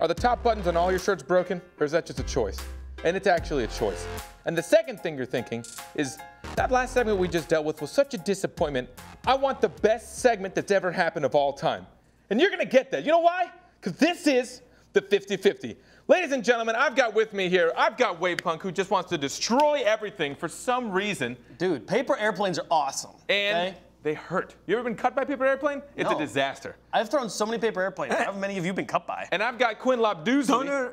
are the top buttons on all your shirts broken, or is that just a choice? And it's actually a choice. And the second thing you're thinking is, that last segment we just dealt with was such a disappointment. I want the best segment that's ever happened of all time. And you're gonna get that. You know why? Because this is the 50-50. Ladies and gentlemen, I've got with me here, I've got Wave Punk, who just wants to destroy everything for some reason. Dude, paper airplanes are awesome. And okay? they hurt. You ever been cut by a paper airplane? It's No. a disaster. I've thrown so many paper airplanes. How many of you been cut by? And I've got Quinn Labduzli.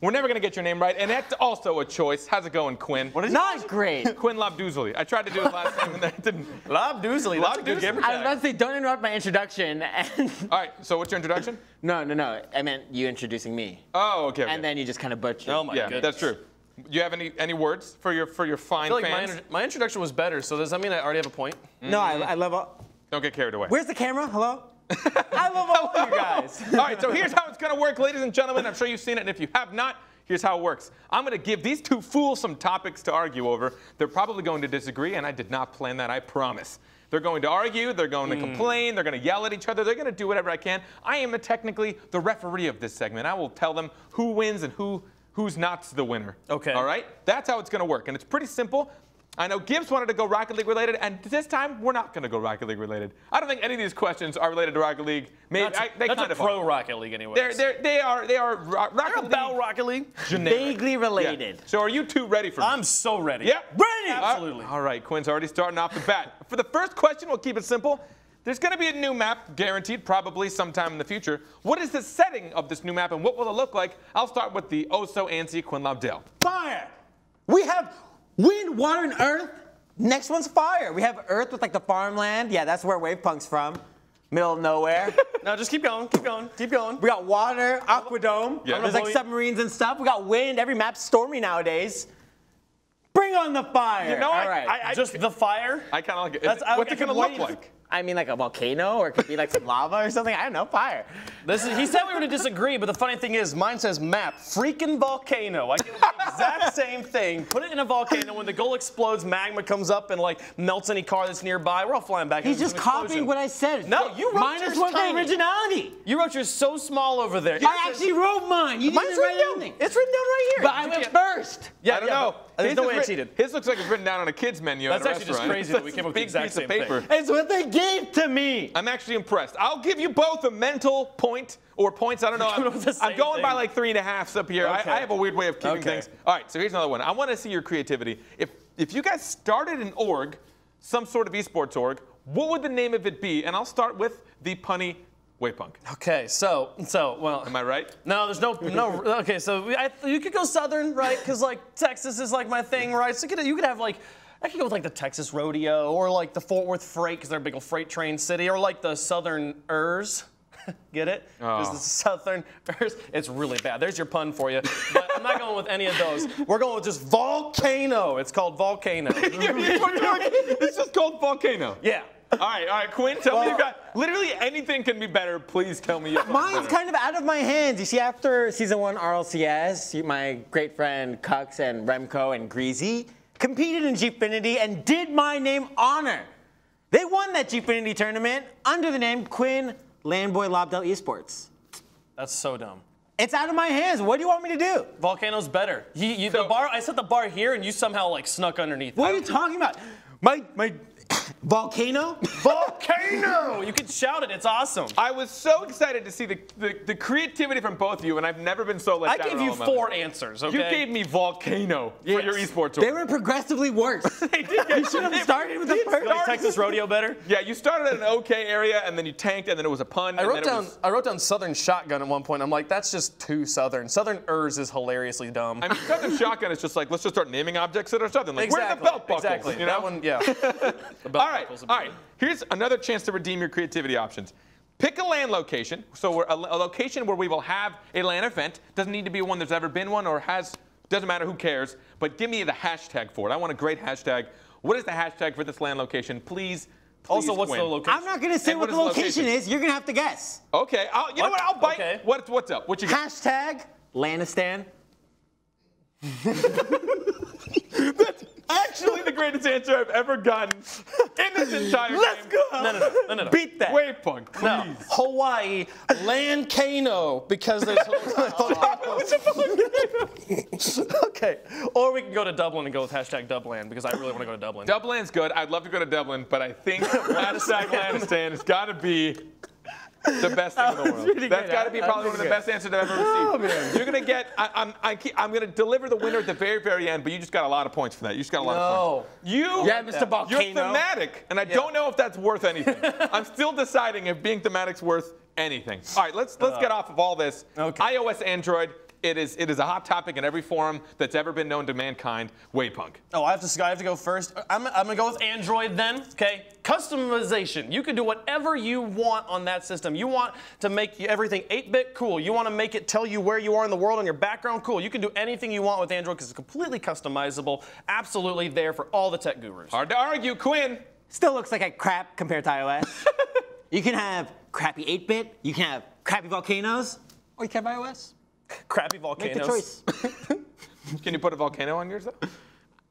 We're never gonna get your name right, and that's also a choice. How's it going, Quinn? What is Not great. Quinn Labduzli. I tried to do it last time and that didn't. Labduzli. That's a good gamer I was about tag. to say, don't interrupt my introduction. And All right, so what's your introduction? no. I meant you introducing me. Oh, okay. And then you just kind of butchered. Oh my yeah, goodness. that's true. Do you have any words for your fine I feel like fans? my introduction was better, so does that mean I already have a point? No, I love all. Don't get carried away. Where's the camera? Hello? I love all of you guys. All right, so here's how it's gonna work, ladies and gentlemen. I'm sure you've seen it, and if you have not, here's how it works. I'm gonna give these two fools some topics to argue over. They're probably going to disagree, and I did not plan that, I promise. They're going to argue, they're going to complain, they're gonna yell at each other, they're gonna do whatever I can. I am technically the referee of this segment. I will tell them who wins and who's not the winner. Okay. All right? That's how it's gonna work, and it's pretty simple. I know Gibbs wanted to go Rocket League related, and this time we're not going to go Rocket League related. I don't think any of these questions are related to Rocket League. Maybe they that's kind a of pro are. Rocket League anyway. They are Rocket They're League. about Rocket League. generic. Vaguely Yeah. related. So are you two ready for me? I'm so ready. Yeah. Ready. Absolutely. All right, Quinn's already starting off the bat. For the first question, we'll keep it simple. There's going to be a new map, guaranteed, probably sometime in the future. What is the setting of this new map, and what will it look like? I'll start with the oh-so-antsy Quinn Labdale. Fire! We have wind, water, and earth. Next one's fire. We have earth with like the farmland. Yeah, that's where Wave Punk's from. Middle of nowhere. No, just keep going. Keep going. Keep going. We got water, Aquadome. Yeah. There's like submarines and stuff. We got wind. Every map's stormy nowadays. Bring on the fire. You know, All right. I Just the fire. I kind of like it. That's- What's I it going to can look wait. like? I mean, like a volcano, or it could be like some lava or something. I don't know. Fire. He said we were to disagree, but the funny thing is, mine says map, freaking volcano. I get the exact same thing. Put it in a volcano. When the goal explodes, magma comes up and like melts any car that's nearby. We're all flying back. He's into just an copying explosion. what I said. No, you wrote Minus yours one for tiny. originality. You wrote yours so small over there. I actually wrote mine. You Mine's didn't write written down. anything. It's written down right here. But I went first. Yeah, I don't yeah, know. but There's His no is way I writ- cheated. His looks like it's written down on a kid's menu That's at a actually just restaurant. crazy that we came up with the Big exact piece of same paper. thing. It's what they gave to me. I'm actually impressed. I'll give you both a mental point or points. I don't know. coming up with the I'm same going by thing. like 3.5s up here. Okay. I have a weird way of keeping Okay. things. All right, so here's another one. I want to see your creativity. If you guys started an org, some sort of esports org, what would the name of it be? And I'll start with the punny Wave Punk. Okay, so well. Am I right? No, there's no. Okay, so you could go Southern, right? Because like Texas is like my thing, right? So you could have like. I could go with like the Texas Rodeo or like the Fort Worth Freight because they're a big old freight train city, or like the Southerners. Get it? Because the Southerners. It's really bad. There's your pun for you. But I'm not going with any of those. We're going with just volcano. It's called volcano. It's just called Volcano. Yeah. All right, Quinn, tell me you got. Literally anything can be better. Please tell me you're Mine's kind of out of my hands. You see, after season 1 RLCS, my great friend Cux and Remco and Greasy competed in Gfinity and did my name honor. They won that Gfinity tournament under the name Quinn Landboy Lobdell Esports. That's so dumb. It's out of my hands. What do you want me to do? Volcano's better. The bar. I set the bar here, and you somehow like snuck underneath. What are you talking about? My volcano? Volcano! You can shout it. It's awesome. I was so excited to see the creativity from both of you, and I've never been so let I down. gave in you all my 4 life. answers. Okay. You gave me Volcano for your esports They org. were progressively worse. They did. You should have started with the first. You like Texas Rodeo better? Yeah, you started at an okay area, and then you tanked, and then it was a pun. I and wrote then it down. was- I wrote down Southern Shotgun at one point. I'm like, that's just too Southern. Southerners is hilariously dumb. I mean, Southern Shotgun is just like, let's just start naming objects that are Southern. Like, where are the belt buckles? Exactly. You know? That one, yeah. The belt All right, buckles would all be right. good. Here's another chance to redeem your creativity options. Pick a LAN location. So a location where we will have a LAN event. Doesn't need to be one there's ever been one or has. Doesn't matter, who cares. But give me the hashtag for it. I want a great hashtag. What is the hashtag for this LAN location? Please. Also, what's Quinn. the location? I'm not going to say And what what the is the location location? is. You're going to have to guess. Okay. You know what? I'll bite. Okay. What's up? What you got? Hashtag Lanistan. actually the greatest answer I've ever gotten in this entire game. No. Beat that. Waypunk, please. No. Hawaii, Lancano, because there's. Okay. Or we can go to Dublin and go with hashtag Dubland because I really want to go to Dublin. Dublin's good. I'd love to go to Dublin, but I think hashtag Lanistan has got to be the best thing in the world. pretty That's good. got to be probably one of the best answers I've ever received. You're gonna get. I'm gonna deliver the winner at the very, very end, but you just got a lot of points for that. You just got a lot of points. You. Yeah, Mr. Volcano. You're thematic, and I don't know if that's worth anything. I'm still deciding if being thematic's worth anything. All right, let's get off of all this. Okay. iOS, Android. It is a hot topic in every forum that's ever been known to mankind. Waypunk. Oh, I have to go first. I'm gonna go with Android then. Okay. Customization. You can do whatever you want on that system. You want to make everything 8-bit, cool. You want to make it tell you where you are in the world on your background, cool. You can do anything you want with Android because it's completely customizable. Absolutely there for all the tech gurus. Hard to argue, Quinn. Still looks like a crap compared to iOS. You can have crappy 8-bit, you can have crappy volcanoes, or you can have iOS. Crappy Make volcanoes. the choice. Can you put a volcano on yours though?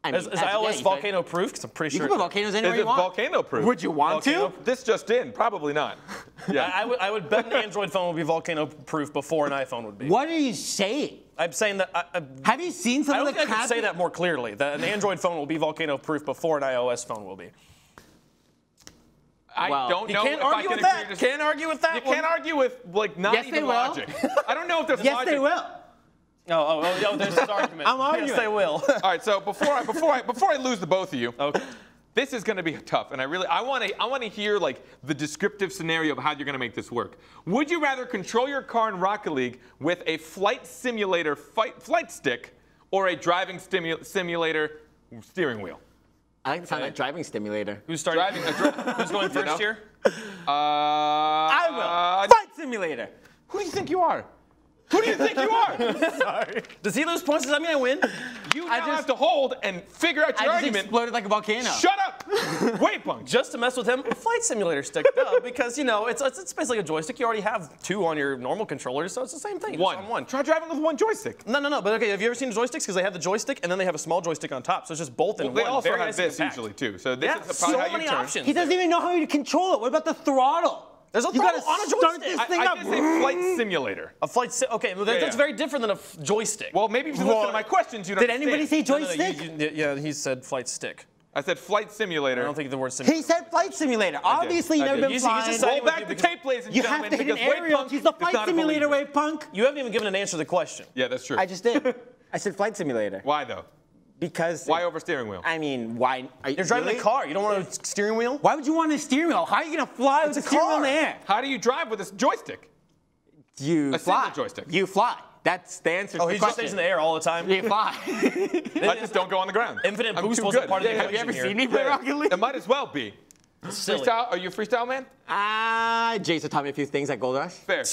I mean, Is iOS volcano proof? Because I'm pretty You sure. can put volcanoes anywhere Is you it want. volcano proof? Would you want Volcano- to? This just in, probably not. Yeah. I would bet an Android phone would be volcano proof before an iPhone would be. What are you saying? I'm saying that. Have you seen some I of don't the think I crap? could say that more clearly. That an Android phone will be volcano proof before an iOS phone will be. I Well, don't You know can't if I argue can with agree. that. Just- Can't argue with that. You can't argue with like not Yes, even they will. logic. I don't know if there's Yes, logic. they will. Oh, there's this argument. I'm arguing. Yes, they will. All right, so before I lose the both of you, Okay. this is going to be tough, and I want to hear like the descriptive scenario of how you're going to make this work. Would you rather control your car in Rocket League with a flight simulator flight stick or a driving simulator steering wheel? I like the sound of that driving stimulator. Who's starting? Who's going first know? here? I will. Flight simulator. Who do you think you are? Who do you think you are? Sorry. Does he lose points? Does that mean I win? You now have to hold and figure out I your just argument. exploded like a volcano. Shut up! Waypunk. Just to mess with him, a flight simulator stick, duh, because it's basically a joystick. You already have two on your normal controllers, so it's the same thing. Just on one. Try driving with one joystick. No. But okay, have you ever seen joysticks? Because they have the joystick and then they have a small joystick on top, so it's just both in one. They also Very have nice and this compact. usually too. So this Yeah, is so probably how many you turn. options. He doesn't even know how to control it. What about the throttle? There's a You gotta throttle on a start joystick. this thing I up. did say flight simulator. A flight okay, well, that's yeah. very different than a joystick. Well, maybe if you listen to my questions, you don't Did anybody say No, joystick? yeah, he said flight stick. I said flight simulator. I don't think the word simulator. He said flight simulator. Obviously, you've I never did. been He's flying. just saying- Roll back the because- tape, ladies and You gentlemen, have to hit an because aerial. Waypunk He's the is flight not a simulator, believer. Waypunk. You haven't even given an answer to the question. Yeah, that's true. I just did. I said flight simulator. Why though? Because. Why over steering wheel? I mean, why? You're driving really? a car. You don't want a steering wheel? Why would you want a steering wheel? How are you gonna fly with a steering wheel in the air? How do you drive with a joystick? You A fly. single joystick. You fly. That's the answer to Oh, the he just question. stays in the air all the time. You fly. I just don't go on the ground. Infinite I'm boost too wasn't good. part of the Have you equation ever here. seen me play Rocket League? It might as well be. Silly. Freestyle? Are you a freestyle man? Jason taught me a few things at Gold Rush. Fair.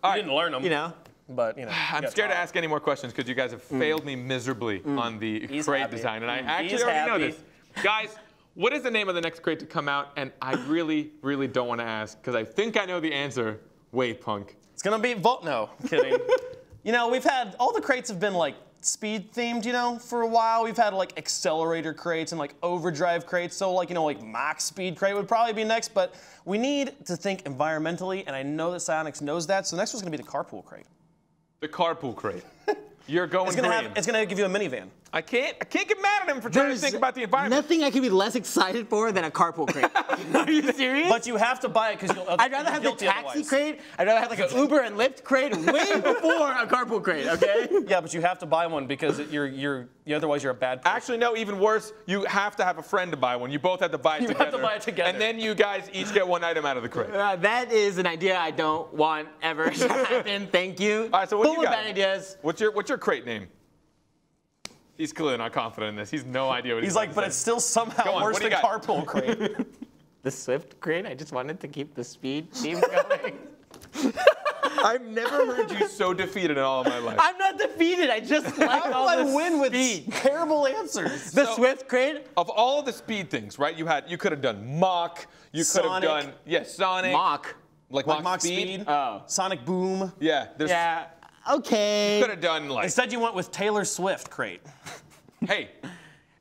I didn't learn them. You know. But I'm scared to ask any more questions because you guys have failed me miserably on the crate happy. design, and I actually He's already know happy. this. Guys, what is the name of the next crate to come out? And I really, really don't want to ask because I think I know the answer. Waypunk. It's gonna be No, kidding. We've had all the crates have been like speed themed, for a while. We've had like accelerator crates and like overdrive crates. So like Mach speed crate would probably be next, but we need to think environmentally, and I know that Psyonix knows that. So next one's gonna be the carpool crate. The carpool crate. You're going green. It's gonna give you a minivan. I can't get mad at him for trying to think about the environment. Nothing I could be less excited for than a carpool crate. Are you serious? But you have to buy it because you'll. I'd rather have the guilty taxi otherwise. crate. I'd rather have like an Uber and Lyft crate way before a carpool crate. Okay. Yeah, but you have to buy one because otherwise you're a bad person. Actually, no, even worse, you have to have a friend to buy one. You both have to buy it together. have to buy it together. And then you guys each get one item out of the crate. That is an idea I don't want ever to happen. Thank you. All right, so what do Full you of got? bad ideas. What's your crate name? He's clearly not confident in this. He's no idea what he's He's like, but about to it's say. still Go somehow on, worse what do than you got? carpool crate. The Swift crate. I just wanted to keep the speed theme going. I've never heard you so defeated in all of my life. I'm not defeated. I just like How all do the I win with speed. terrible answers? The Swift crate. Of all of the speed things, right? You could have done Mach. You could have Sonic. done Sonic. Mach. Like Mach speed. Oh. Sonic Boom. Yeah. There's, Yeah. Okay. Could have done like. Instead, you went with Taylor Swift crate. Hey,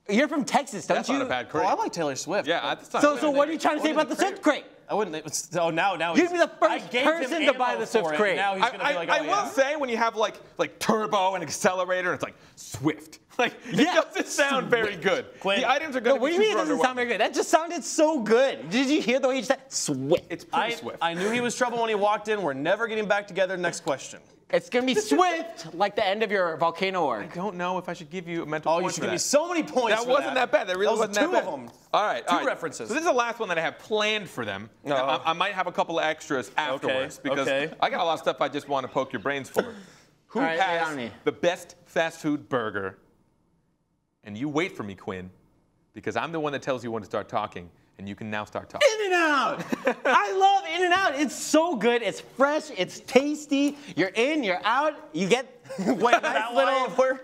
You're from Texas, don't That's you? not a bad Oh, crate. I like Taylor Swift. Yeah, that's not So what are you trying to say about the Swift crate? I wouldn't. Oh, now. You'd be the I first gave him person to buy ammo the Swift for it. crate. Now he's gonna be like, I oh, will yeah. say when you have like turbo and accelerator, it's like Swift. Like it Yeah. doesn't sound very good. Quinn. The items are No, going to what be do you mean it super doesn't sound very good? That just sounded so good. Did you hear the way you said Swift? It's pretty I, Swift. I knew he was trouble when he walked in. We're never getting back together. Next question. It's gonna be Swift, like the end of your volcano I org. don't know if I should give you a mental Oh, point you should for give me that. so many points. That for wasn't that bad. That really was wasn't that two bad. of them. All right, Two all right. references. So this is the last one that I have planned for them. Uh-oh. I might have a couple of extras afterwards because okay. I got a lot of stuff I just want to poke your brains for. Who All right, lay it has on me. the best fast food burger? And you wait for me, Quinn, because I'm the one that tells you when to start talking, and you can now start talking. In-N-Out! I love In-N-Out. It's so good. It's fresh. It's tasty. You're in, you're out. You get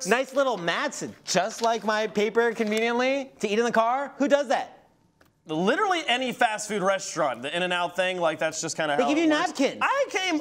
nice little mats, just like my paper, conveniently, to eat in the car. Who does that? Literally any fast food restaurant, the In-N-Out thing, like that's just kind of how They give it you works. napkins.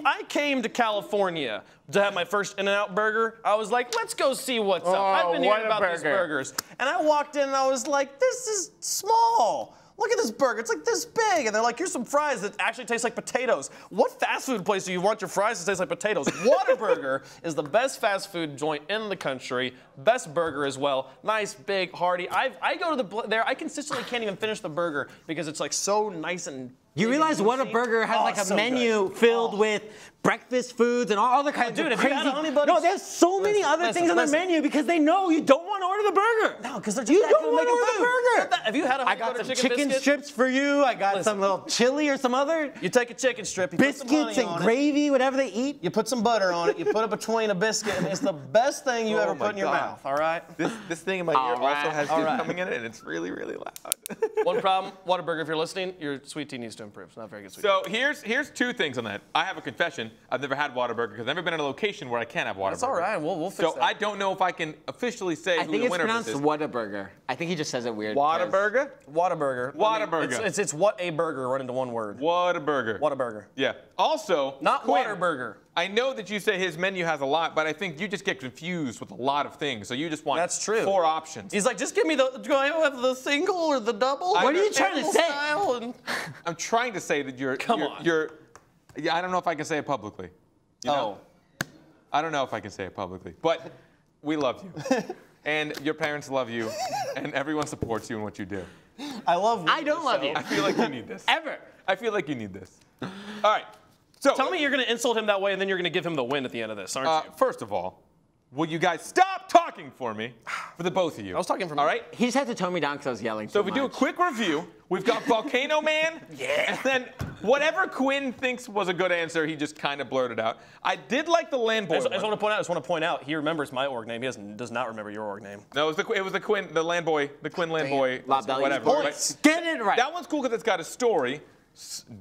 I came to California to have my first In-N-Out burger. I was like, let's go see what's up. I've been what hearing a about these burger. burgers. And I walked in and I was like, this is small. Look at this burger. It's like this big. And they're like, here's some fries that actually taste like potatoes. What fast food place do you want your fries to taste like potatoes? Whataburger is the best fast food joint in the country. Best burger as well. Nice, big, hearty. I go to there. I consistently can't even finish the burger because it's like so nice and You realize Whataburger has like a so menu good. filled with breakfast foods and all other kinds dude, of if you crazy. had a Honey Butter- No, there's so many Listen, other listen, things on the listen. menu because they know you don't want to order the burger. No, because they're just You that don't good at want to making order the food. burger. Have you had a I honey got butter some chicken chicken biscuit? strips for you. I got Listen. some little chili or some other You take a chicken strip, you put some biscuits honey and on it, gravy, whatever they eat. you put some butter on it, you put it between a biscuit, and it's the best thing you Oh ever my put in your God. mouth, all right? This thing in my ear All also right, has all juice right. coming in it, and it's really, really loud. One problem, Whataburger, if you're listening, your sweet tea needs to improve. It's not very good sweet tea. So here's two things on that. I have a confession. I've never had Whataburger because I've never been in a location where I can't have Whataburger. That's all right, we'll fix So that. I don't know if I can officially say I who think the it's winner of pronounced this is. Whataburger. I think he just says it weird. Whataburger? Whataburger. Whataburger. It's what a burger run into one word. Whataburger. Whataburger. Yeah. Also, Not Quinn, Whataburger. I know that you say his menu has a lot, but I think you just get confused with a lot of things. So you just want That's true. 4 options. He's like, just give me do I have the single or the double? What are you trying to Animal say? style and- I'm trying to say that you're. Come you're, on. Yeah, I don't know if I can say it publicly. You know? I don't know if I can say it publicly, but we love you. And your parents love you, and everyone supports you in what you do. I love I don't love you. I feel like you need this. Ever. I feel like you need this. All right. So Tell me you're going to insult him that way, and then you're going to give him the win at the end of this, aren't you? first of all, will you guys stop talking for me? For the both of you. I was talking for All me. right? He just had to tone me down because I was yelling So too if we do a much. quick review, we've got Volcano Man. And then whatever Quinn thinks was a good answer, he just kind of blurted out. I did like the Land Boy I just one. want to point out, he remembers my org name. He does not remember your org name. No, it was the Quinn, the Land Boy, the Quinn Land Boy, Lob Belly whatever. Sports. right? Get it right. That one's cool because it's got a story.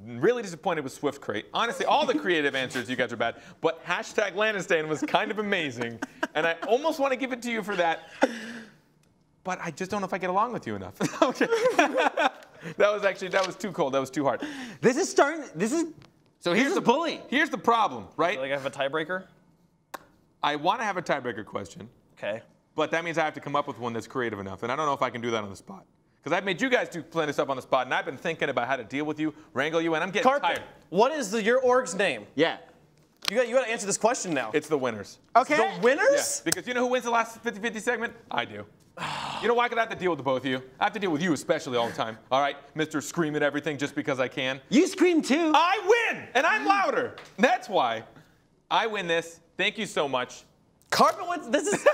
Really disappointed with Swift Crate. Honestly, all the creative answers you guys are bad. But hashtag Landistain was kind of amazing. And I almost want to give it to you for that. But I just don't know if I get along with you enough. Okay. that was too cold. That was too hard. This is starting. So here's is bullying. Here's the problem, right? Like I have a tiebreaker? I want to have a tiebreaker question, Okay. but that means I have to come up with one that's creative enough. And I don't know if I can do that on the spot. Because I've made you guys do plenty of stuff on the spot, and I've been thinking about how to deal with you, wrangle you, and I'm getting Carpet, tired. what is your org's name? Yeah. You got to answer this question now. It's the winners. Okay. The winners? Yeah, because you know who wins the last 50-50 segment? I do. You know why? Because I have to deal with the both of you. I have to deal with you especially all the time. All right, Mr. Scream at everything just because I can. You scream too. I win, and I'm louder. That's why. I win this. Thank you so much. Carpet wins. This is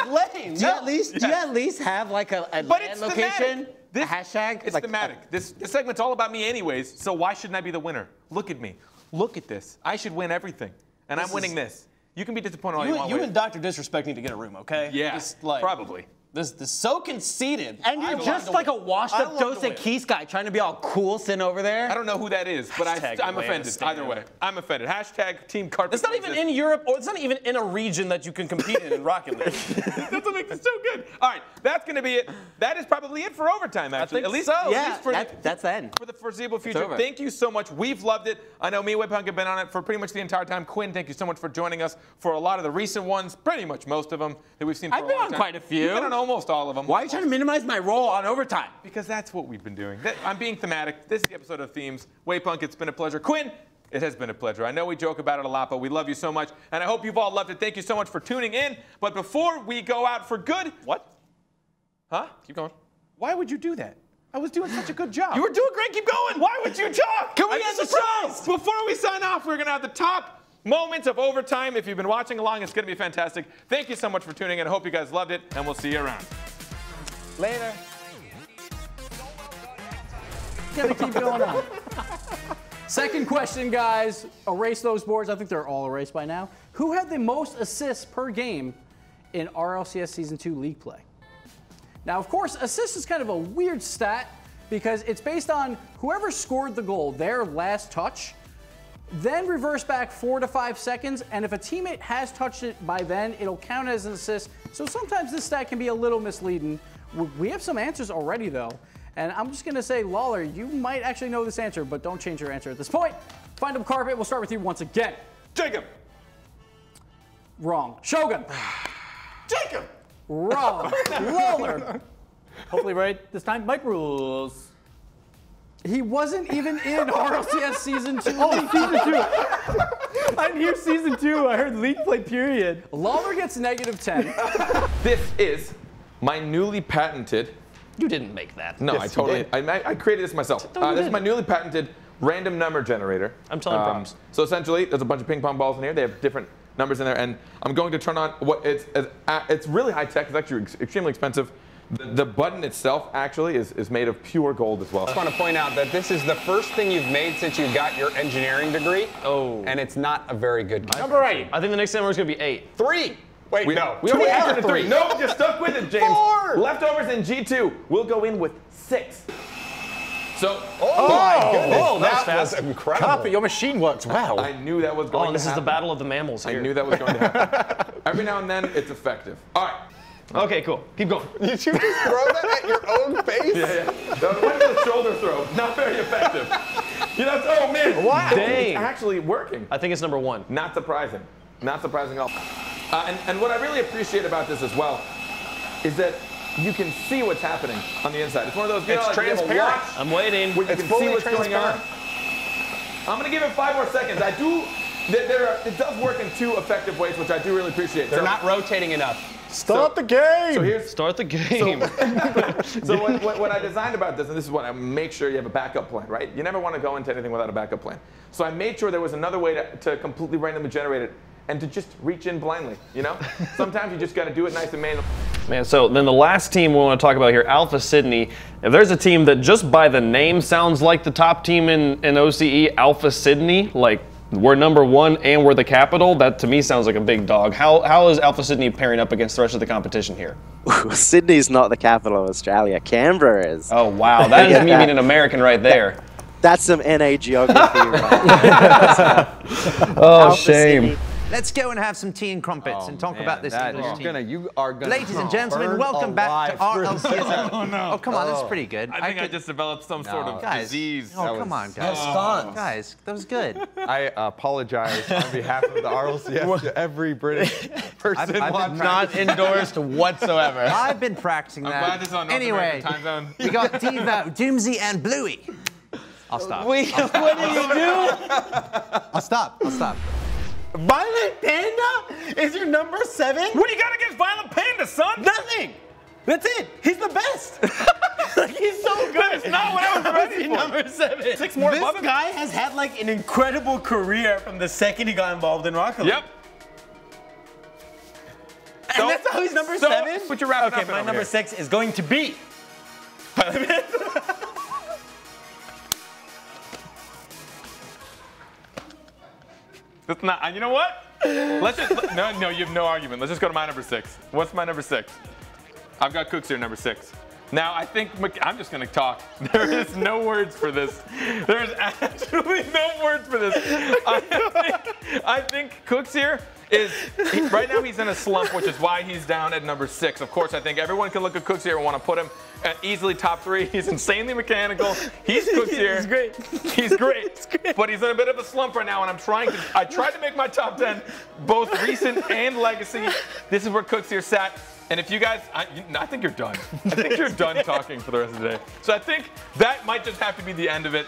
lame. Do you at least have like a But land it's location? thematic. A hashtag? It's like, thematic. This segment's all about me anyways, so why shouldn't I be the winner? Look at me. Look at this. I should win everything, and I'm winning this. You can be disappointed all you want. You with. and Dr. Disrespect need to get a room, okay? Yeah, Just, like, probably. This is so conceited. And I you're want just to like a win. I washed-up want to Dos win. Equis guy trying to be all cool sitting over there. I don't know who that is, but Hashtag I'm offended. Landistan. Either way, I'm offended. Hashtag Team Carpet. It's not even in Europe, or it's not even in a region that you can compete in Rocket League. That's what makes it so good. All right, that's going to be it. That is probably it for overtime, actually. think at least, so. at Yeah, least for that's the end. for the foreseeable future. over. Thank you so much. We've loved it. I know me and Webpunk have been on it for pretty much the entire time. Quinn, thank you so much for joining us for a lot of the recent ones, pretty much most of them that we've seen for I've a been long on time. quite a few. You've been on almost all of them. Why are you trying to minimize my role on overtime? Because that's what we've been doing. I'm being thematic. This is the episode of Themes. Waypunk, it's been a pleasure. Quinn, it has been a pleasure. I know we joke about it a lot, but we love you so much, and I hope you've all loved it. Thank you so much for tuning in. But before we go out for good, what? Huh? Keep going. Why would you do that? I was doing such a good job. You were doing great. Keep going. Why would you talk? Can we I'm get the surprised. Before we sign off, we're going to have the top moments of overtime. If you've been watching along, it's going to be fantastic. Thank you so much for tuning in. I hope you guys loved it, and we'll see you around. Later. Gotta keep going on. Second question, guys. Erase those boards. I think they're all erased by now. Who had the most assists per game in RLCS Season 2 League play? Now, of course, assists is kind of a weird stat because it's based on whoever scored the goal, their last touch, then reverse back 4 to 5 seconds, and if a teammate has touched it by then, it'll count as an assist. So sometimes this stat can be a little misleading. We have some answers already, though. And I'm just going to say, Lawler, you might actually know this answer, but don't change your answer at this point. Find him, Carpet. We'll start with you once again. Jacob. Wrong. Shogun. Jacob. Wrong. Lawler. Hopefully right this time. Mike rules. He wasn't even in RLCS Season 2. Oh, Season 2. I didn't hear Season 2. I heard League play, period. Lawler gets -10. This is my newly patented. You didn't make that. No, Yes, I you totally. did. I created this myself. No, you This is my didn't. newly patented random number generator. I'm telling props. So essentially, there's a bunch of ping pong balls in here. They have different numbers in there, and I'm going to turn on what it's really high tech. It's actually extremely expensive. The button itself actually is made of pure gold as well. I just want to point out that this is the first thing you've made since you got your engineering degree. Oh. And it's not a very good game. Number 8. I think the next number is going to be 8. 3. Wait, no. We only 2 answered or the 3. 3. No, you're stuck with it, James. 4. Leftovers in G2. We'll go in with 6. So, Oh, my goodness. Oh, that was that was fast. incredible. Carpet, your machine works well. I knew that was going Oh, to this is the happen. battle of the mammals I here. knew that was going to happen. Every now and then, it's effective. All right. Okay, cool. Keep going. Did you just throw that at your own face? Yeah. The one with the shoulder throw, not very effective. You know, oh man. Wow. Dang. It's actually working. I think it's number 1. Not surprising. Not surprising at all. And what I really appreciate about this as well is that you can see what's happening on the inside. It's one of those, It's like you have a transparent. watch I'm waiting. where you It's can see fully what's going on. transparent. I'm going to give it 5 more seconds. It does work in 2 effective ways, which I do really appreciate. They're not rotating enough. Start the game. So here's Start the game. So what I designed about this, and this is what I make sure you have a backup plan, right? You never want to go into anything without a backup plan. So I made sure there was another way to completely randomly generate it and to just reach in blindly, you know? Sometimes you just got to do it nice and manual. Man, so then the last team we want to talk about here, Alpha Sydney. If there's a team that just by the name sounds like the top team in OCE, Alpha Sydney, like we're number 1 and we're the capital, that to me sounds like a big dog. How is Alpha Sydney pairing up against the rest of the competition here? Sydney's not the capital of Australia. Canberra is. Oh, wow. That is me being an American right there. That's some NA geography right Oh, Alpha shame. Sydney. Let's go and have some tea and crumpets and talk about this English team. You are gonna Ladies and gentlemen, welcome back to RLCS. Oh, come on, that's pretty good. I think I just developed some sort of Guys, disease. oh, come on, guys. Guys, that was good. I apologize on behalf of the RLCS to every British person watching. not endorsed whatsoever. I've been practicing I'm that. glad this is on North Anyway, American time zone. we got Devo, Doomsy, and Bluey. I'll stop. What do you do? I'll stop. Violent Panda is your number 7? What do you got against Violent Panda, son? Nothing. That's it. He's the best. Like, he's so good. That's not what I was ready for. Number 7. 6 more This buttons? guy has had like an incredible career from the second he got involved in Rocket League. Yep. And that's how he's number 7? But you're wrapping Okay, up my over number here. 6 is going to be. That's not. You know what? Let's just no. You have no argument. Let's just go to my number 6. What's my number 6? I've got Cooks here, number 6. Now I think I'm just gonna talk. There is no words for this. There's actually no words for this. I think Cooks here right now he's in a slump, which is why he's down at number 6. Of course, I think everyone can look at Cooks here and want to put him at easily top 3. He's insanely mechanical. He's Cooks here. He's great. He's great. But he's in a bit of a slump right now, and I tried to make my top 10 both recent and legacy. This is where Cooks here sat. And if you guys, I think you're done. I think you're done talking for the rest of the day. So I think that might just have to be the end of it.